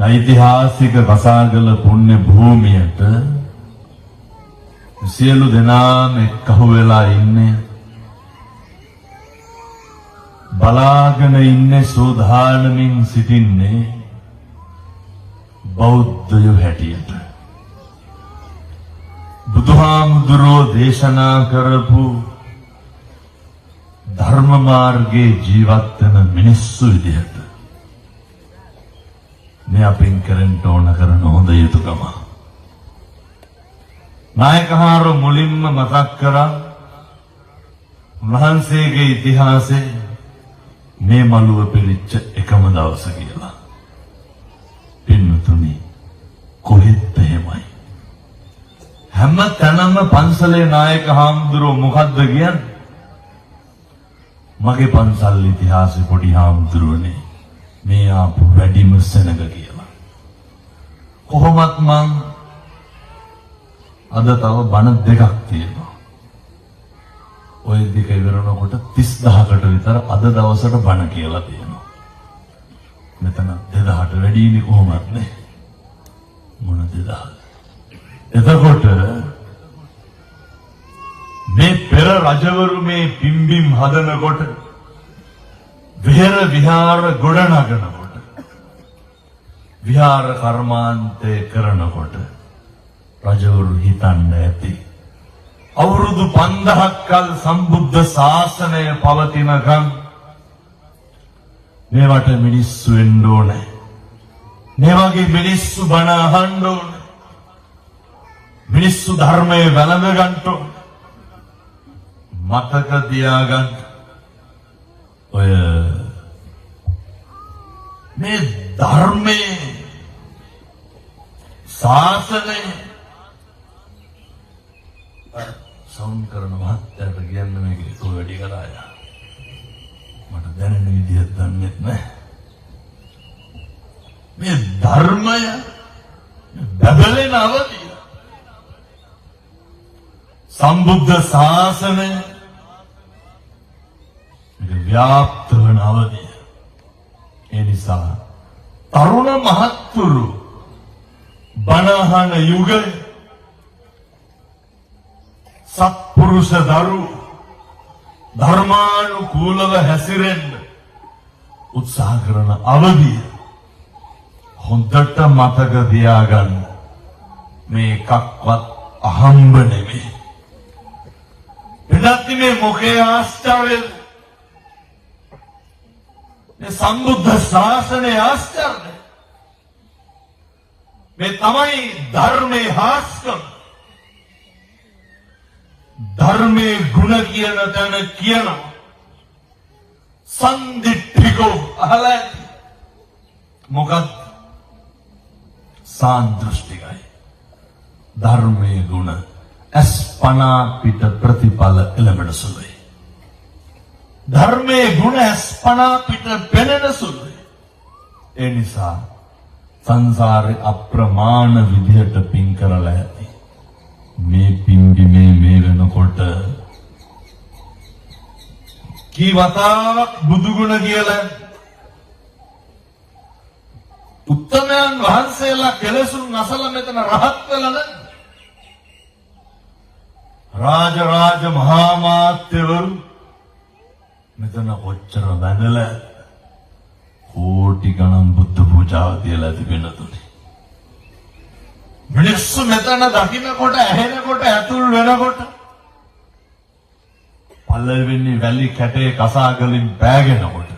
ඓතිහාසික කසාගල පුණ්‍ය භූමියට සියලු දෙනාම එක්කහුව වෙලා ඉන්නේ බලාගෙන ඉන්නේ සෝදානමින් සිටින්නේ බෞද්ධයෝ හැටියට බුදුහාමුදුරෝ දේශනා කරපු ධර්ම මාර්ගයේ ජීවත් වෙන මිනිස්සු විදිහට මේ අපින් කරන්න ඕන කරන හොඳ යුතුයකම නායකහාර මුලින්ම මතක් කරා උන්වහන්සේගේ ඉතිහාසයේ මේ මළුව පිළිච්ච එකම දවස කියලා. පින්නතුනි කොහෙත් එහෙමයි. හැම තැනම පන්සලේ නායක හාමුදුරුවෝ මොකද්ද කියන්නේ? මගේ පන්සල් ඉතිහාසෙ පොඩි හාමුදුරුවනේ මේ ආපු වැඩිම සෙනග කියලා. කොහොමත් මං අද තව බණ දෙකක් තියෙනවා. ඔය දෙක ඉවරනකොට 30000කට විතර අද දවසට බණ කියලා තියෙනවා. මෙතන 2000ට වැඩිනේ කොහොමත් නේ. මොන 2000? එතකොට මේ පෙර රජවරු මේ පිම්බිම් හදනකොට විහෙර විහාර ගොඩනගනකොට විහාර කර්මාන්තේ කරනකොට රජවරු හිතන්න ඇති අවුරුදු 5000ක් කල් සම්බුද්ධ ශාසනය පවතිනකම් මේවට මිනිස්සු වෙන්න ඕනේ. මේ වගේ මිනිස්සු බණ අහන්න ඕනේ. මිනිස්සු ධර්මයේ වැළඳ ගන්න ඕනේ. මතක තියාගන්න ඔය මේ ධර්මයේ ශාසනය සවුන්ඩ් කරන මහත්තයාට කියන්න මේක ඒක වැඩි කරා යා. මට දැනෙන විදිහක් දන්නේ නැහැ. මේ ධර්මය බබලෙන අවදිය. සම්බුද්ධ ශාසනය ව්‍යාප්ත වන අවදිය. ඒ නිසා තරුණ මහත්තුරු බණහන යුගය සත්පුරුෂ දරු ධර්මානුකූලව හැසිරෙන්න උත්සාහ කරන අවදිය හොඳට මතක තියාගන්න. මේ එකක්වත් අහම්බ නෙමෙයි. එදත් මේ මොකේ ආශ්චර්යද? මේ සම්බුද්ධ ශාසනයේ ආශ්චර්යය. මේ තමයි ධර්මයේ හාස්කම. ධර්මයේ ගුණ කියන තැන කියනවා සම්දිට්ඨිකෝ අහලා ඇති. මොකක්ද? සාන්දෘෂ්ටිකයි. ධර්මයේ ගුණ අස්පනා පිට ප්‍රතිඵල එළඹෙන සුළුයි. ධර්මයේ ගුණ අස්පනා පිට පෙනෙන සුළුයි. ඒ නිසා සංසාරේ අප්‍රමාණ විදිහට පින් කරලා ඇති. මේ පින්දි මේ වෙනකොට කී වතාවක් බුදු ගුණ කියලා උත්තමයන් වහන්සේලා කෙලසුන් නැසලා මෙතන රහත් වෙලා නැද්ද? රාජ මහා මාත්‍යවරු මෙතන කොච්චර වැඳලා කෝටි ගණන් බුද්ධ පූජාව තියලා තිබෙනතුනේ. මිනිස්සු මෙතන දකින්නකොට ඇහෙනකොට ඇතුල් වෙනකොට පල්ලෙවෙන්නේ වැලි කැටේ කසාගලින් පෑගෙනකොට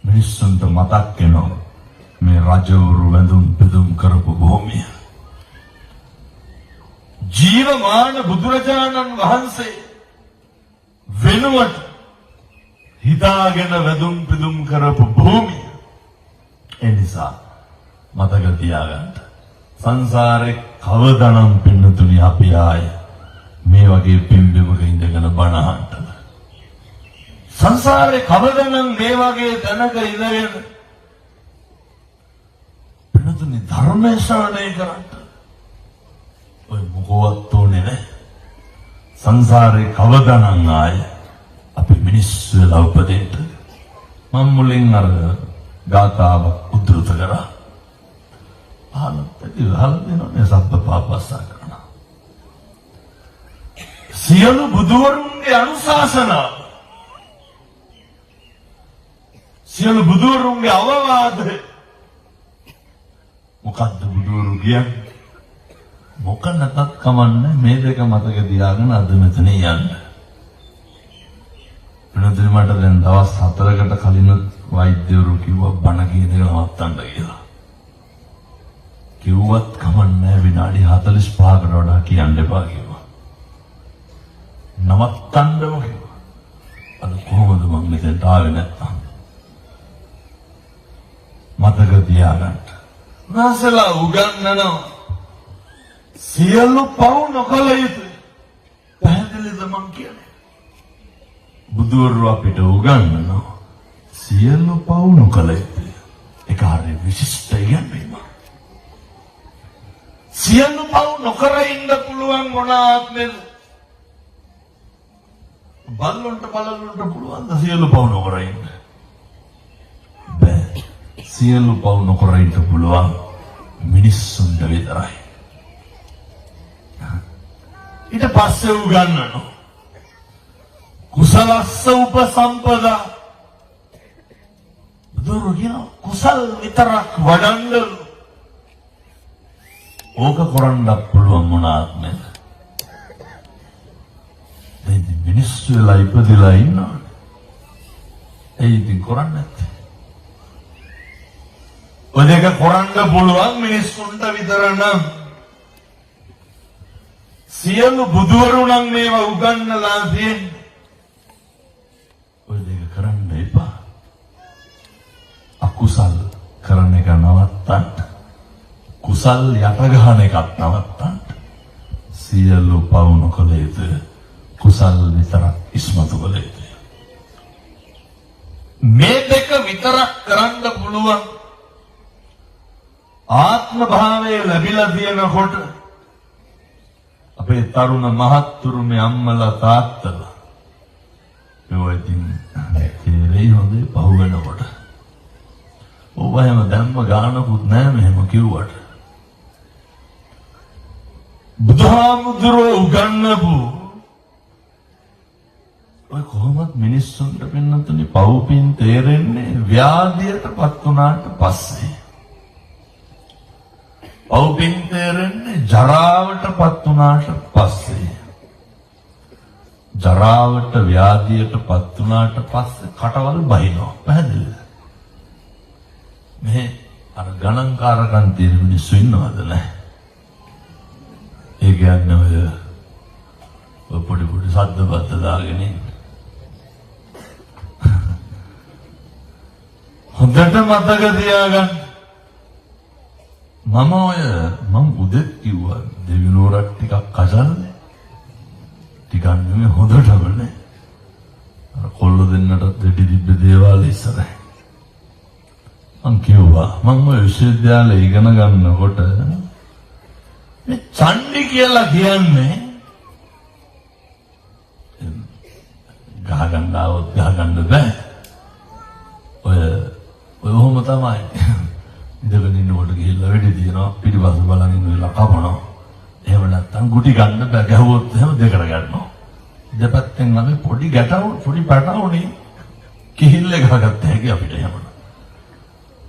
මිනිස්සුන්ට මතක් වෙනවා මේ රජවරු වැඳුම් පිදුම් කරපු භූමිය. ජීවමාන බුදුරජාණන් වහන්සේ වෙනුවට හිතාගෙන වැඳුම් පිදුම් කරපු භූමිය. ඒ නිසා මතක තියාගන්න. සංසාරේ කවදානම් පින්නතුනි අපි ආය මේ වගේ පිම්බෙමක ඉඳගෙන බණ අහන්නද? සංසාරේ කවදානම් මේ වගේ තැනක ඉඳගෙන පින්නතුනි ධර්මය ශ්‍රවණය කරන්න ඔය මොකවත් ඕනේ නැහැ. සංසාරේ කවදානම් ආය අපි මිනිස්සු වෙලා උපදින්න. මම මුලින් අර ගාථාව උද්දෘත කරා. අහලා දෙනවනේ සබ්බ පාපස්සා කරන. සියලු බුදුවරුන්ගේ අනුශාසනා, සියලු බුදුවරුන්ගේ අවවාද මොකද්ද බුදුවරු කියන්නේ? මොක නැතත් කමන්නේ මේ දෙක මතක තියාගෙන අද මෙතන යන්න. වෙනදට මට දැන් දවස් 4කට කලින් වෛද්‍යවරු කිව්වා බණ කියන එක නවත්තන්න කියලා. කිව්වත් කමන්නේ විනාඩි 45කට වඩා කියන්න එපා කිව්වා. නවත්තන්නම කිව්වා. අද කොහොමද මම මෙතෙන්ට ආවේ නැත්තම්? මතක තියාගන්න. නැසලා උගන්වනවා සියලු පව් නොකළ යුතුයි. පැහැදිලිද මං කියන්නේ? බුදුවරු අපිට උගන්වනවා සියලු පව් නොකළ යුතුයි. ඒක හරිය විශිෂ්ට ඉගැන්වීමක්. සියලු පව් නොකර ඉන්න පුළුවන් මොන ආත්මෙද? බල්ලොන්ට බලලොන්ට පුළුවන් ද සියලු පව් නොකර ඉන්න? බෑ. සියලු පව් නොකර ඉන්න පුළුවන් මිනිස්සුන්ට විතරයි. ඊට පස්සේ උගන්වනවා කුසලස්ස උපසම්පදා. බුදුරු කියන කුසල් විතරක් වඩන්න. ඕක කරන්න පුළුවන් මොන ආත්මෙද? මේ මිනිස්සු වෙලා ඉපදලා ඉන්නවනේ. ඒ ඉතින් කරන්නේ නැත්තේ. ඔය දෙක කරන්න පුළුවන් මිනිස්සුන්ට විතර නම් සියලු බුදුවරු නම් මේවා උගන්වලා තියෙන්නේ. ඔය දෙක කරන්න එපා. අකුසල් කරන එක නවත්තන්න. කුසල් යට ගන්න එකත් නවත්තන්න. සියලු පව් නොකළ යුතුය. කුසල් විතරක් ඉස්මතු කළ යුතුය. මේ දෙක විතරක් කරන්න පුළුවන් ආත්ම භාවය ලැබිලා තියෙනකොට අපේ තරුණ මහත්තුරු මේ අම්මලා තාත්තලා මේවා ඉතින් තේරෙයි හොඳේ පහු වෙනකොට. ඔබ එහෙම දැම්ම ගානකුත් නෑ මෙහෙම කිව්වට. බුදුහාමුදුරුවෝ උගන්වපු ඔය කොහොමද මිනිස්සුන්ට පින්නතුනි පව්පින් තේරෙන්නේ ව්‍යාධියටපත් වුණාට පස්සේ. පව්පින් තේරෙන්නේ ජරාවටපත් වුණාට පස්සේ. ජරාවට ව්‍යාධියටපත් වුණාට පස්සේ කටවල් බහිනවා. පැහැදිලිද? මේ අර ගණන්කාරකම් තියෙන මිනිස්සු ඉන්නවද නැහැ? ඒ කියන්නේ ඔය පොඩි පොඩි සද්දපත් දාගෙන ඉන්න. හොඳට මතක තියාගන්න. මම උදෙත් කිව්වා දෙවිනෝරක් ටිකක් කසල්නේ. ටිකක් නෙමෙයි හොඳටම නේ. අර කොල්ල දෙන්නට දෙඩි දිබ්බ දේවාල ඉස්සරහ. මං කිව්වා මම ඔය විශ්වවිද්‍යාලේ ඉගෙන ගන්නකොට මේ චණ්ඩි කියලා කියන්නේ ගහගන්න આવොත් ගහගන්න බෑ. ඔය ඔහොම තමයි. ඉඳගෙන ඉන්නකොට ගිහිල්ලා වෙඩි දිනවා පිටිපස්ස බලන් ඉන්න වෙලාව කපනවා. එහෙම නැත්තම් ගුටි ගන්න බෑ. ගැහුවොත් එහෙම දෙකට ගන්නවා. දෙපැත්තෙන් අපි පොඩි පැටවුනේ කිහිල්ල ගහගත්ත හැකි අපිට එහෙම.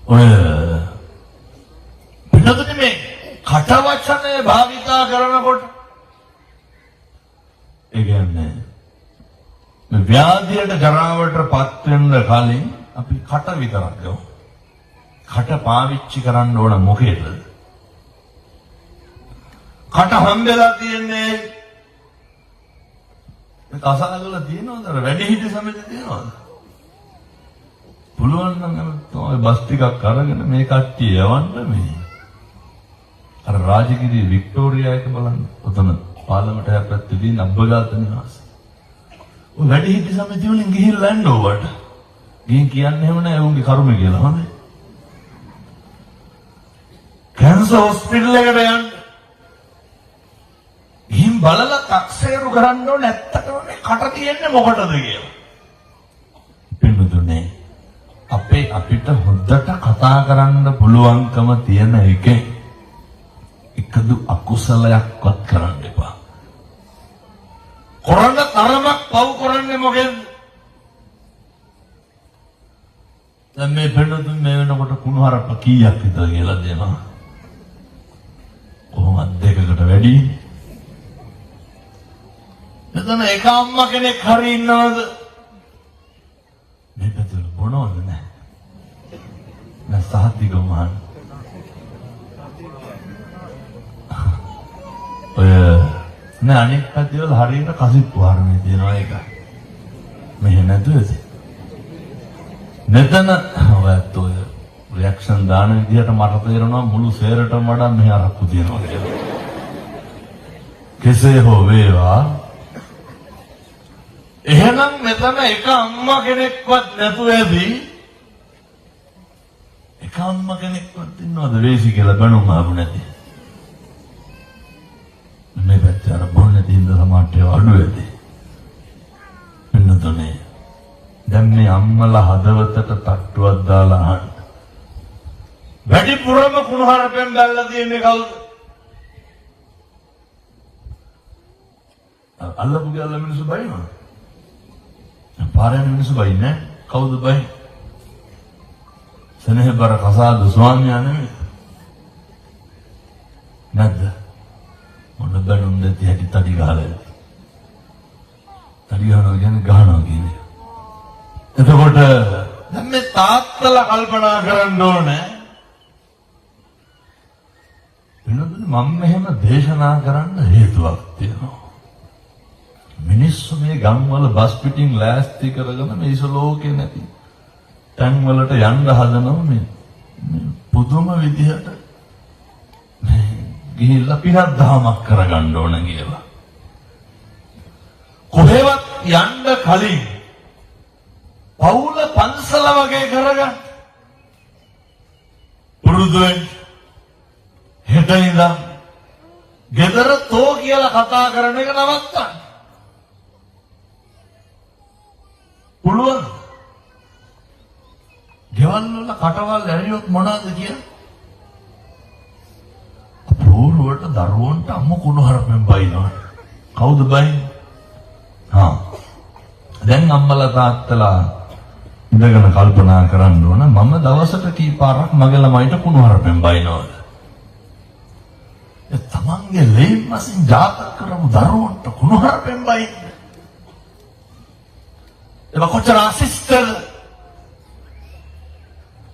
ඔය පිටුතුනේ මේ කට වචනේ භාවිතා කරනකොට ඒ කියන්නේ මේ ව්‍යාධියට ජරාවට පත් වෙන්න කලින් අපි කට විතරක් ගමු. කට පාවිච්චි කරන්න ඕන මොකේද? කට හම්බෙලා තියෙන්නේ මේ කසාදවල තියෙනවද? වැඩිහිටි සමිතිය තියෙනවද? පුළුවන් නම් තමයි බස් ටිකක් අරගෙන මේ කට්ටිය යවන්න මේ. අර රාජගිරිය වික්ටෝරියා එක බලන්න. ඔතන පාර්ලිමේන්තු හැපැත්තේ තියෙන අබ්බගාත නිවාස. ඔය වැඩිහිටි සමිතිය වලින් ගිහිල්ලා යන්න ඕවට. ගිහින් කියන්නේ එහෙම නෑ උන්ගේ කර්මය කියලා හොඳයි. කැන්සර් හොස්පිටල් එකට යන්න. ගිහින් බලලා තක්සේරු කරන්න ඕනේ ඇත්තටම මේ කට තියෙන්නේ මොකටද කියලා. පින්නුතුනේ අපිට හොඳට කතා කරන්න පුළුවන්කම තියෙන එකේ එකදු අකුසලයක්වත් කරන්න එපා. කරන තරමක් පව් කරන්නේ මොකෙන්ද? දැන් මේ පෙන්නතුන් මේ වෙනකොට කුණුහරුප කීයක් විතර කියලා දෙනවා? කොහොමද දෙකකට වැඩි? එතන එක අම්මා කෙනෙක් හරි ඉන්නවද? මේ පැත්තට බොනවද නැහැ? නැ සහතික මහන්. ඔය නෑ අනෙක් පැත්තේ වල හරියට කසිප්පු වර්ණේ තියෙනවා ඒක. මෙහෙ නැතුවද? මෙතන ඔයත් ඔය රියැක්ෂන් දාන විදිහට මට තේරෙනවා මුළු සේරටම වඩා මෙහෙ අරක්කු තියෙනවා කියලා. කෙසේ හෝ වේවා එහෙනම් මෙතන එක අම්මා කෙනෙක්වත් නැතුව ඇදී එක අම්මා කෙනෙක්වත් ඉන්නවද වේසි කියලා බණුම් ආපු නැති? මේ පැත්තේ අර බොන්නේ දින්ද සමාට්ටේ අඩු වෙදී. එන්නතනේ දැන් මේ අම්මලා හදවතට තට්ටුවක් දාලා අහන්න. වැඩිපුරම කුණුහරුපෙන් බැලලා තියෙන්නේ කවුද? අල්ලපු ගාල මිනිස්සු බයිනවා. පාරේ මිනිස්සු බයින්නේ කවුද බයි? සනේහබර කසාද ස්වාමියා නෙමෙයි. නැද්ද? මොන බැලුම් දෙති හැටි තඩි ගහලා. තඩි ගහනවා කියන්නේ ගහනවා කියන්නේ. එතකොට දැන් මේ තාත්තලා කල්පනා කරන්න ඕනේ. වෙනදනේ මම මෙහෙම දේශනා කරන්න හේතුවක් තියෙනවා. මිනිස්සු මේ ගම්වල බස් පිටින් ලෑස්ති කරගෙන මේ ඉසලෝකේ නැති තැන් වලට යන්න හදනවා මේ පුදුම විදිහට ගිහිල්ලා පිනක් දහමක් කරගන්න ඕන කියලා. කොහෙවත් යන්න කලින් පවුල පන්සල වගේ කරගන්න. පුරුදු වෙන්න. හෙට ඉඳන් ගෙදර තෝ කියලා කතා කරන එක නවත්තන්න. පුළුවන්. ගෙවල් වල කටවල් ඇරියොත් මොනවද කියන්නේ? පොරුවට දරුවන්ට අම්ම කුණුහරුපෙන් බයිනවා. කවුද බයින්නේ? දැන් අම්මලා තාත්තලා ඉඳගෙන කල්පනා කරන්න ඕන මම දවසට කී පාරක් මගේ ළමයිට කුණුහරුපෙන් බයිනවද? ඒ තමන්ගේ ලේන් මසින් ජාතක කරමු දරුවන්ට කුණුහරුපෙන් බයින්නේ. ඒක කොච්චර අසිස්ටර්.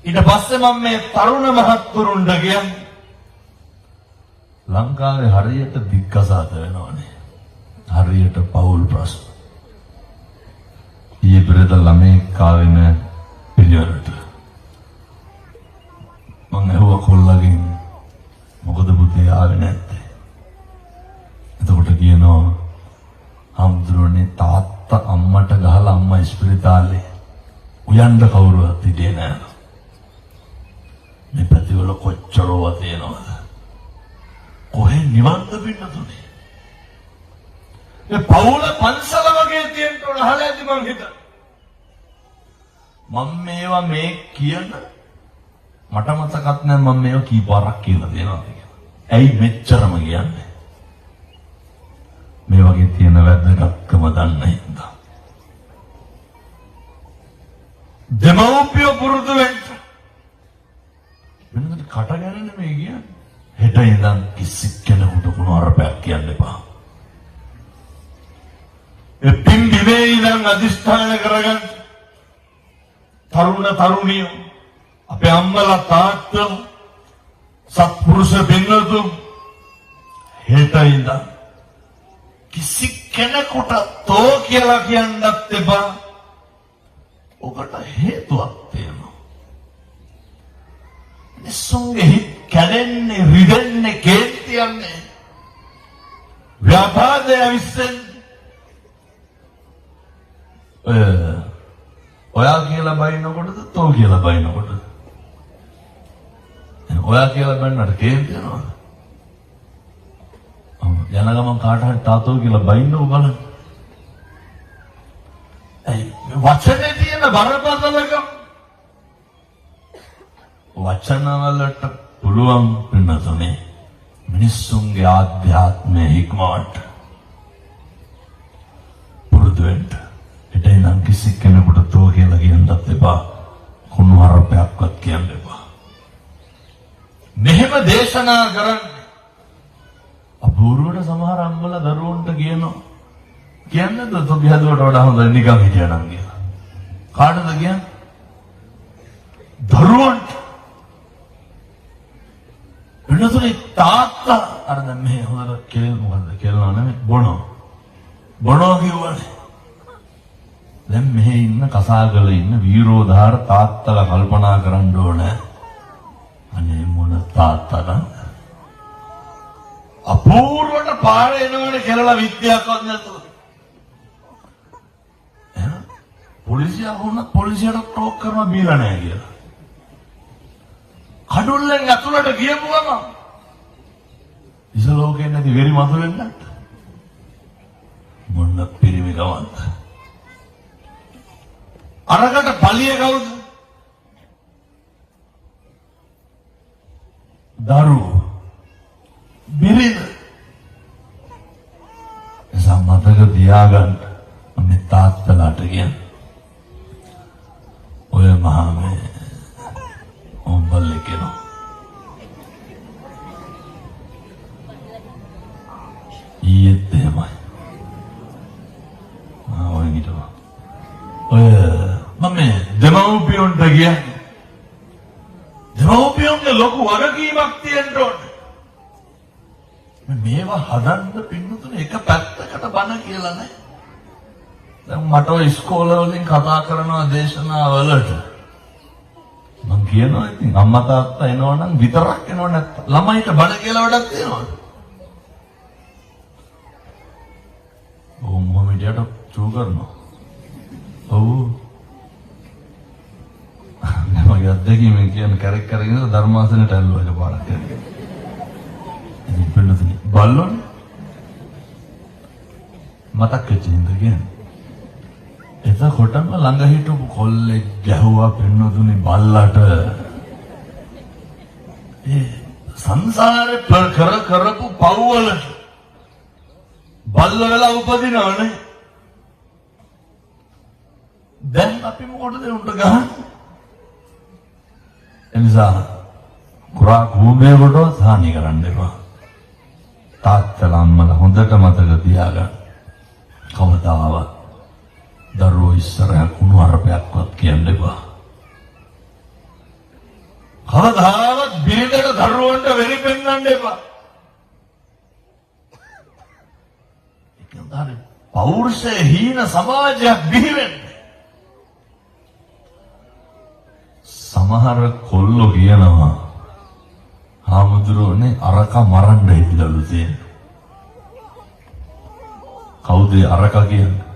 ඊට පස්සේ මම මේ තරුණ මහත්තුරුන්ට කියන්නේ ලංකාවේ හරියට දික්කසාද වෙනවනේ. හරියට පවුල් ප්‍රශ්න. ඊයේ පෙරේද ළමයි කාවෙන පිළිවෙලට මම ඇහුවා කොල්ලගෙන් මොකද පුතේ ආවේ නැත්තේ? එතකොට කියනවා හම්දුරනේ තාත්තා අම්මට ගහලා අම්මා ඉස්පිරිතාලේ උයන්ද කවුරුවත් හිටියේ නෑ. මේ පැතිවල කොච්චරව තියෙනවද? කොහෙන් නිවන්ද පින්නතුනේ? මේ පවුල පන්සල වගේ තියෙන්න ඕන අහලා ඇති මං හිත. මම මේවා මේ කියන මට මතකත් නැහැ මම මේවා කී පාරක් කියලා දෙනවද කියලා. ඇයි මෙච්චරම කියන්නේ? මේ වගේ තියෙන වැදගත්කම දන්න හින්දා. දෙමව්පියෝ පුරුදු වෙන්න. වෙනද කට ගැනීම මේ කියන්නේ. හෙට ඉඳන් කිසි කෙනෙකුට කුණුහරුපයක් කියන්න එපා. එපින් දිවේ ඉඳන් අදිස්ථාන කරගන්න. තරුණ තරුණියෝ අපේ අම්මලා තාත්තලා සත්පුරුෂ බින්නතුන් හෙට ඉඳන් කිසි කෙනෙකුට තෝ කියලා කියන්නත් එපා. ඔකට හේතුවක් තියෙනවා. නිසංගේ හිත කැඩෙන්නේ රිදෙන්නේ කේන්තියන්නේ ව්‍යාපාදය විශ්ෙන් ඔයා කියලා බයිනකොටද තෝ කියලා බයිනකොටද? ඔයා කියලා බන්නට කේන්ති යනවද? යන ගමන් කාට හරි තාතෝ කියලා බයින්නව බලන්න. වචනේ තියෙන බරපතලකම වචන වලට පුළුවන් වෙනසනේ මිනිස්සුන්ගේ ආධ්‍යාත්මය හික්මවට පුරුදු වෙන්න. එතේ නම් කිසි කෙනෙකුට තෝ කියලා කියන්නත් එපා. කුණු හරපයක්වත් කියන්න එපා. මෙහෙම දේශනා කරන්නේ අපූර්වට සමහර අම්මලා දරුවන්ට කියනවා. කියන්නේ තොපි හදුවට වඩා හොඳ නිකන් හිටියා නම් කියලා. කාටද කියන්නේ? දරුවන්ට. එනතුනේ තාත්තා අර දැන් මේ හොඳට කෙල් මොකද්ද කියලා නෙමෙයි බොනෝ කිව්වනේ. දැන් මෙහි ඉන්න කසාගල ඉන්න වීරෝධාර තාත්තලා කල්පනා කරන්න ඕනේ. අනේ මොන තාත්තද? අපූර්වට පාරේ එනවනේ කියලා විද්‍යාවක්වත් නැතුව. පොලිසියට ටෝක් කරනවා බීලා නැහැ කියලා. කඩුල්ලෙන් ඇතුළට ගියපුවම ඉසලෝකෙන් නැති වෙරි මතු වෙන්නත් මොන්න පිරිමි ගවන්ත. අරකට පලිය කවුද? දරුවෝ බිරිඳ. එසා මතක තියාගන්න මේ තාත්තලාට කියන්නේ ඔය මහාමේ ඔම්බල්ලේ කෙනා ඊයේත් එහෙමයි. ඔය හිටවා ඔය මම දෙමව්පියන්ට කියන්නේ දෙමව්පියන්ගේ ලොකු වගකීමක් තියෙන්න ඕනේ. මේවා හදන්න පින්නතුනේ එක පැත්තකට බන කියලා නෑ. දැන් මට ඔය ඉස්කෝලවලින් කතා කරනවා දේශනාවලට මං කියනවා ඉතින් අම්මා තාත්තා එනවනම් විතරක් එනව නැත්නම් ළමයිට බන කියලා වැඩක් තියෙනවද? මොහොම විදියට චූ කරනවා. ඔව්. මම යද්දකින් මේ කියන කැරක් කරගෙන ධර්මාසනෙට ඇල්ලුවා එකපාරක් කරේ. ඉතින් පින්නතුනේ බල්ලෝනේ මතක් වෙච්ච හින්දා කියන්නේ. එතකොටම ළඟ හිටපු කොල්ලෙක් ගැහුවා පින්නතුනේ බල්ලට. ඒ සංසාරේ කරපු පව්වලට බල්ල වෙලා උපදිනවනේ. දැන් අපි මොකටද උන්ට ගහන්නේ? එනිසා කුරා භූමිය කොට සාහනි කරන්න එපා. තාත්තලා අම්මලා හොඳට මතක තියාගන්න. කවදාවත් දරුවෝ ඉස්සරහ කුණු හරපයක්වත් කියන්න එපා. කවදාවත් බිරිඳට දරුවන්ට වෙරි පෙන්නන්න එපා. ඒකෙන් පෞරුෂය හීන සමාජයක් බිහි වෙන්නේ. සමහර කොල්ලෝ කියනවා හාමුදුරුවනේ අරක මරන්න හිතලු තියෙන. කවුද අරක කියන්නේ?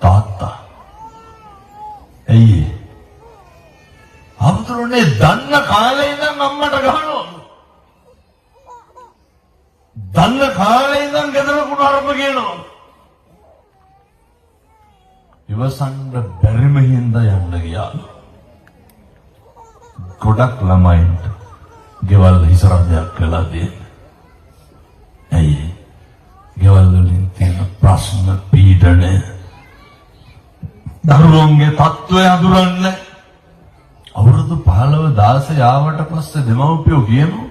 තාත්තා. ඇයි? හාමුදුරුවනේ දන්න කාලේ ඉඳන් අම්මට ගහනවා. දන්න කාලේ ඉඳන් ගෙදර කුණ අරප කියනවා. ඉවසන්න බැරිම හින්දා යන්න ගියාලු. ගොඩක් ළමයින්ට ගෙවල් හිසරදයක් කළා දෙන්නේ. ඇයි? ගෙවල් වලින් තියෙන ප්‍රශ්න පීඩනය දරුවන්ගේ තත්ත්වය අඳුරන්න. අවුරුදු 15 16 ආවට පස්සේ දෙමව්පියෝ කියනවා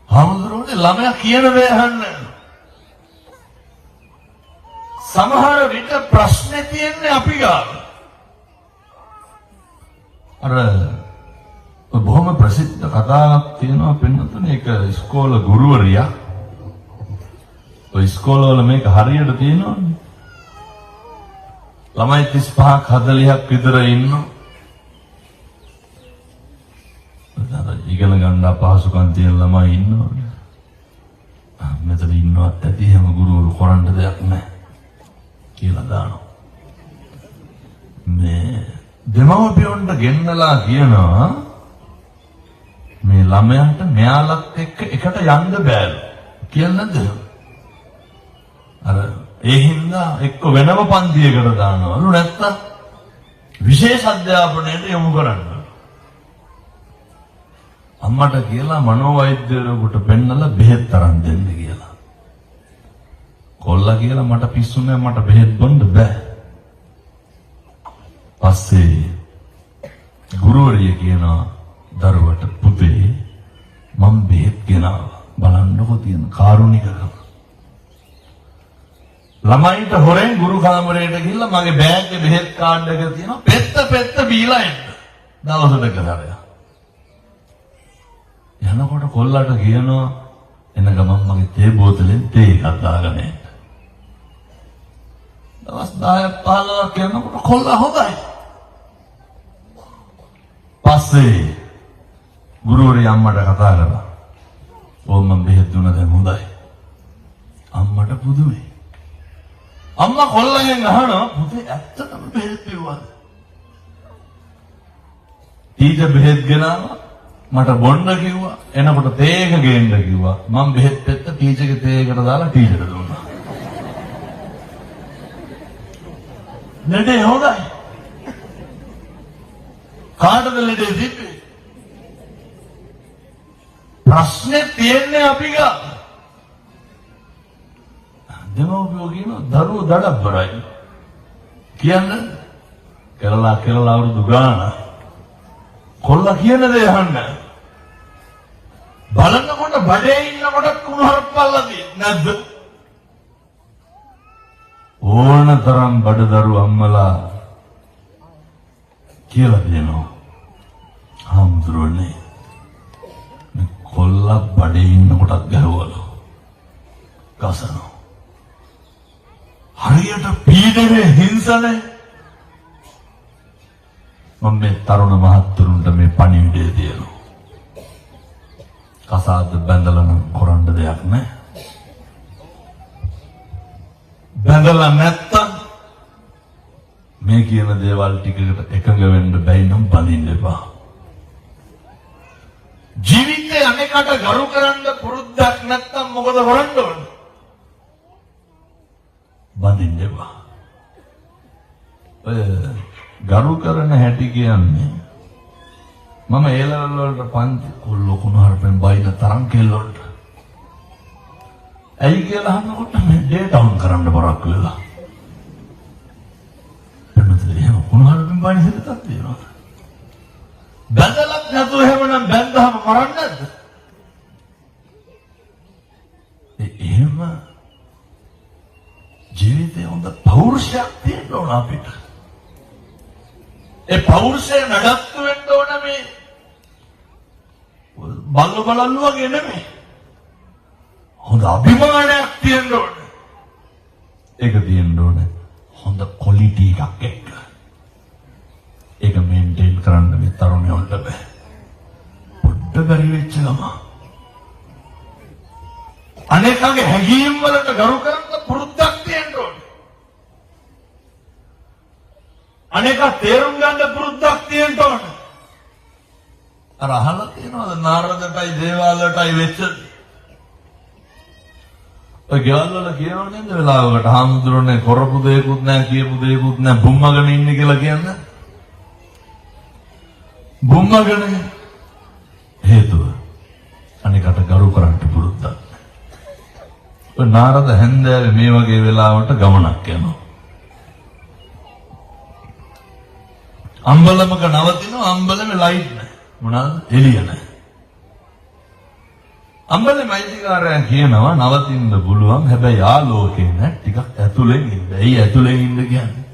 හාමුදුරුවනේ ළමයා කියන දේ අහන්න. සමහර විට ප්‍රශ්නේ තියෙන්නේ අපි ගාව. අර බොහොම ප්‍රසිද්ධ කතාවක් තියෙනවා පින්නතුනේ. ඒක ඉස්කෝල ගුරුවරියා. ඔය ඉස්කෝලවල මේක හරියට තියෙනවනේ. ළමයි 35ක් 40ක් විතර ඉන්නවා. ඉගෙන ගන්න අපහසුකම් තියෙන ළමයි ඉන්නවනේ. මෙතන ඉන්නවත් ඇති හැම ගුරුවරු කරන්න දෙයක් නැහැ කියලා දානවා. මේ දෙමව්පියන්ට ගෙන්නලා කියනවා මේ ළමයාට මෙයාලත් එක්ක එකට යන්න බෑලු කියන්නද? අර ඒ හින්දා එක්ක වෙනම පන්තියකට දානවලු නැත්තම් විශේෂ අධ්‍යාපනයට යොමු කරන්න. අම්මට කියලා මනෝවෛද්‍යවරයෙකුට පෙන්නලා බෙහෙත් තරම් දෙන්න කියලා. කොල්ලා කියලා මට පිස්සු නෑ මට බෙහෙත් බොන්න බෑ. පස්සේ ගුරුවරිය කියනවා දරුවට පුතේ මම බෙහෙත් ගෙනාවා. බලන්නකො තියෙන කාරුණිකකම. ළමයින්ට හොරෙන් ගුරු කාමරයට ගිහිල්ලා මගේ බෑග් එකේ බෙහෙත් කාඩ් එක තියෙනවා. පෙත්ත බීලා එන්න. දවසකට කරලා. යනකොට කොල්ලට කියනවා එන ගමන් මගේ තේ බෝතලෙන් තේ එකක් දාගෙන එන්න. දවස් 10ක් 15ක් යනකොට කොල්ලා හොඳයි. පස්සේ ගුරුවරයා අම්මට කතා කරා. ඕම් මම බෙහෙත් දුන්නා දැන් හොඳයි. අම්මට පුදුමයි. අම්මා කොල්ලගෙන් අහනවා පුතේ ඇත්තටම බෙහෙත් බිව්වද? ඊට බෙහෙත් ගෙනාවා මට බොන්න කිව්වා එනකොට තේ එක ගේන්න කිව්වා මම බෙහෙත් පෙත්ත ටීචර්ගේ තේ එකට දාලා ටීචර්ට දුන්නා. ලෙඩේ හොඳයි. කාටද ලෙඩේ තිබ්බේ? ප්‍රශ්නේ තියෙන්නේ අපි ගා. දෙමව්පියෝ කියනවා දරුවෝ දඩබ්බරයි. කියන්නේ කරලා අවුරුදු ගාන කොල්ලා කියන දේ අහන්න. බලනකොට බඩේ ඉන්නකොට කුණහරුප්පල්ලාදී නැද්ද? ඕනතරම් බඩදරු අම්මලා කියලා දෙනවා. හම්දුරනේ කොල්ලා බඩේ ඉන්නකොටත් ගැහුවලු. ගසනවා. හරියට පීඩනේ හිංසනේ. මම මේ තරුණ මහත්තුරුන්ට මේ පණිවිඩය දෙනවා. කසාද බැඳලා නම් කරන්න දෙයක් නැහැ. බැඳලා නැත්තම් මේ කියන දේවල් ටිකකට එකඟ වෙන්න බැයි නම් බඳින්න එපා. ජීවිතේ අනේකට ගරු කරන්න පුරුද්දක් නැත්තම් මොකද කරන්න ඕන? බඳින්න එපා. ගරු කරන හැටි කියන්නේ මම ඒ ලෙවල් වලට පන්ති ලොකුන හරපෙන් බයින තරම් කෙල්ලොන්ට ඇයි කියලා අහනකොට මේ ඩේ ඩවුන් කරන්න බරක් වෙලා එන්නතේ එහෙම කුණ හරපෙන් බයින සිතක් තියෙනවා. බැඳලක් නැතුව එහෙමනම් බැඳහම මරන්නේ නැද්ද? එහෙම ජීවිතේ හොඳ පෞරුෂයක් තියෙන්න ඕන අපිට. ඒ පෞරුෂය නඩත්තු වෙන්න ඕන මේ බලු වගේ නෙමෙයි. හොඳ අභිමානයක් තියෙන්න ඕන. ඒක තියෙන්න ඕන හොඳ ක්වොලිටි එකක් එක්ක. ඒක මේන්ටේන් කරන්න මේ තරුණයන්ට බෑ. පොඩ්ඩ බැරි වෙච්ච ගම. අනේකගේ හැඟීම් වලට ගරු කරන්න පුරුද්දක් තියෙන්න ඕන. අනේක තේරුම් ගන්න පුරුද්දක් තියෙන්න ඕන. අර අහලා තියෙනවද නාරදටයි දේවාලටයි වෙච්ච ඔය ගෙවල් වල කියනව නේද වෙලාවකට හාමුදුරනේ කරපු දෙයක්වත් නැහැ කියපු දෙයක්වත් නැහැ බුම්මගෙන ඉන්නේ කියලා කියන්නේ. බුම්මගෙන හේතුව අනේකට ගරු කරන්න පුරුද්දක්. ඔය නාරද හැන්දෑවේ මේ වගේ වෙලාවට ගමනක් යනවා. අම්බලමක නවතිනවා අම්බලමේ ලයිට් නැහැ. මොනවාද? එළිය නැහැ. අම්බලමේ මයිතිකාරයා කියනවා නවතින්න පුළුවන් හැබැයි ආලෝකේ නැහැ ටිකක් ඇතුලෙන් ඉන්න. ඇයි ඇතුලෙන් ඉන්න කියන්නේ?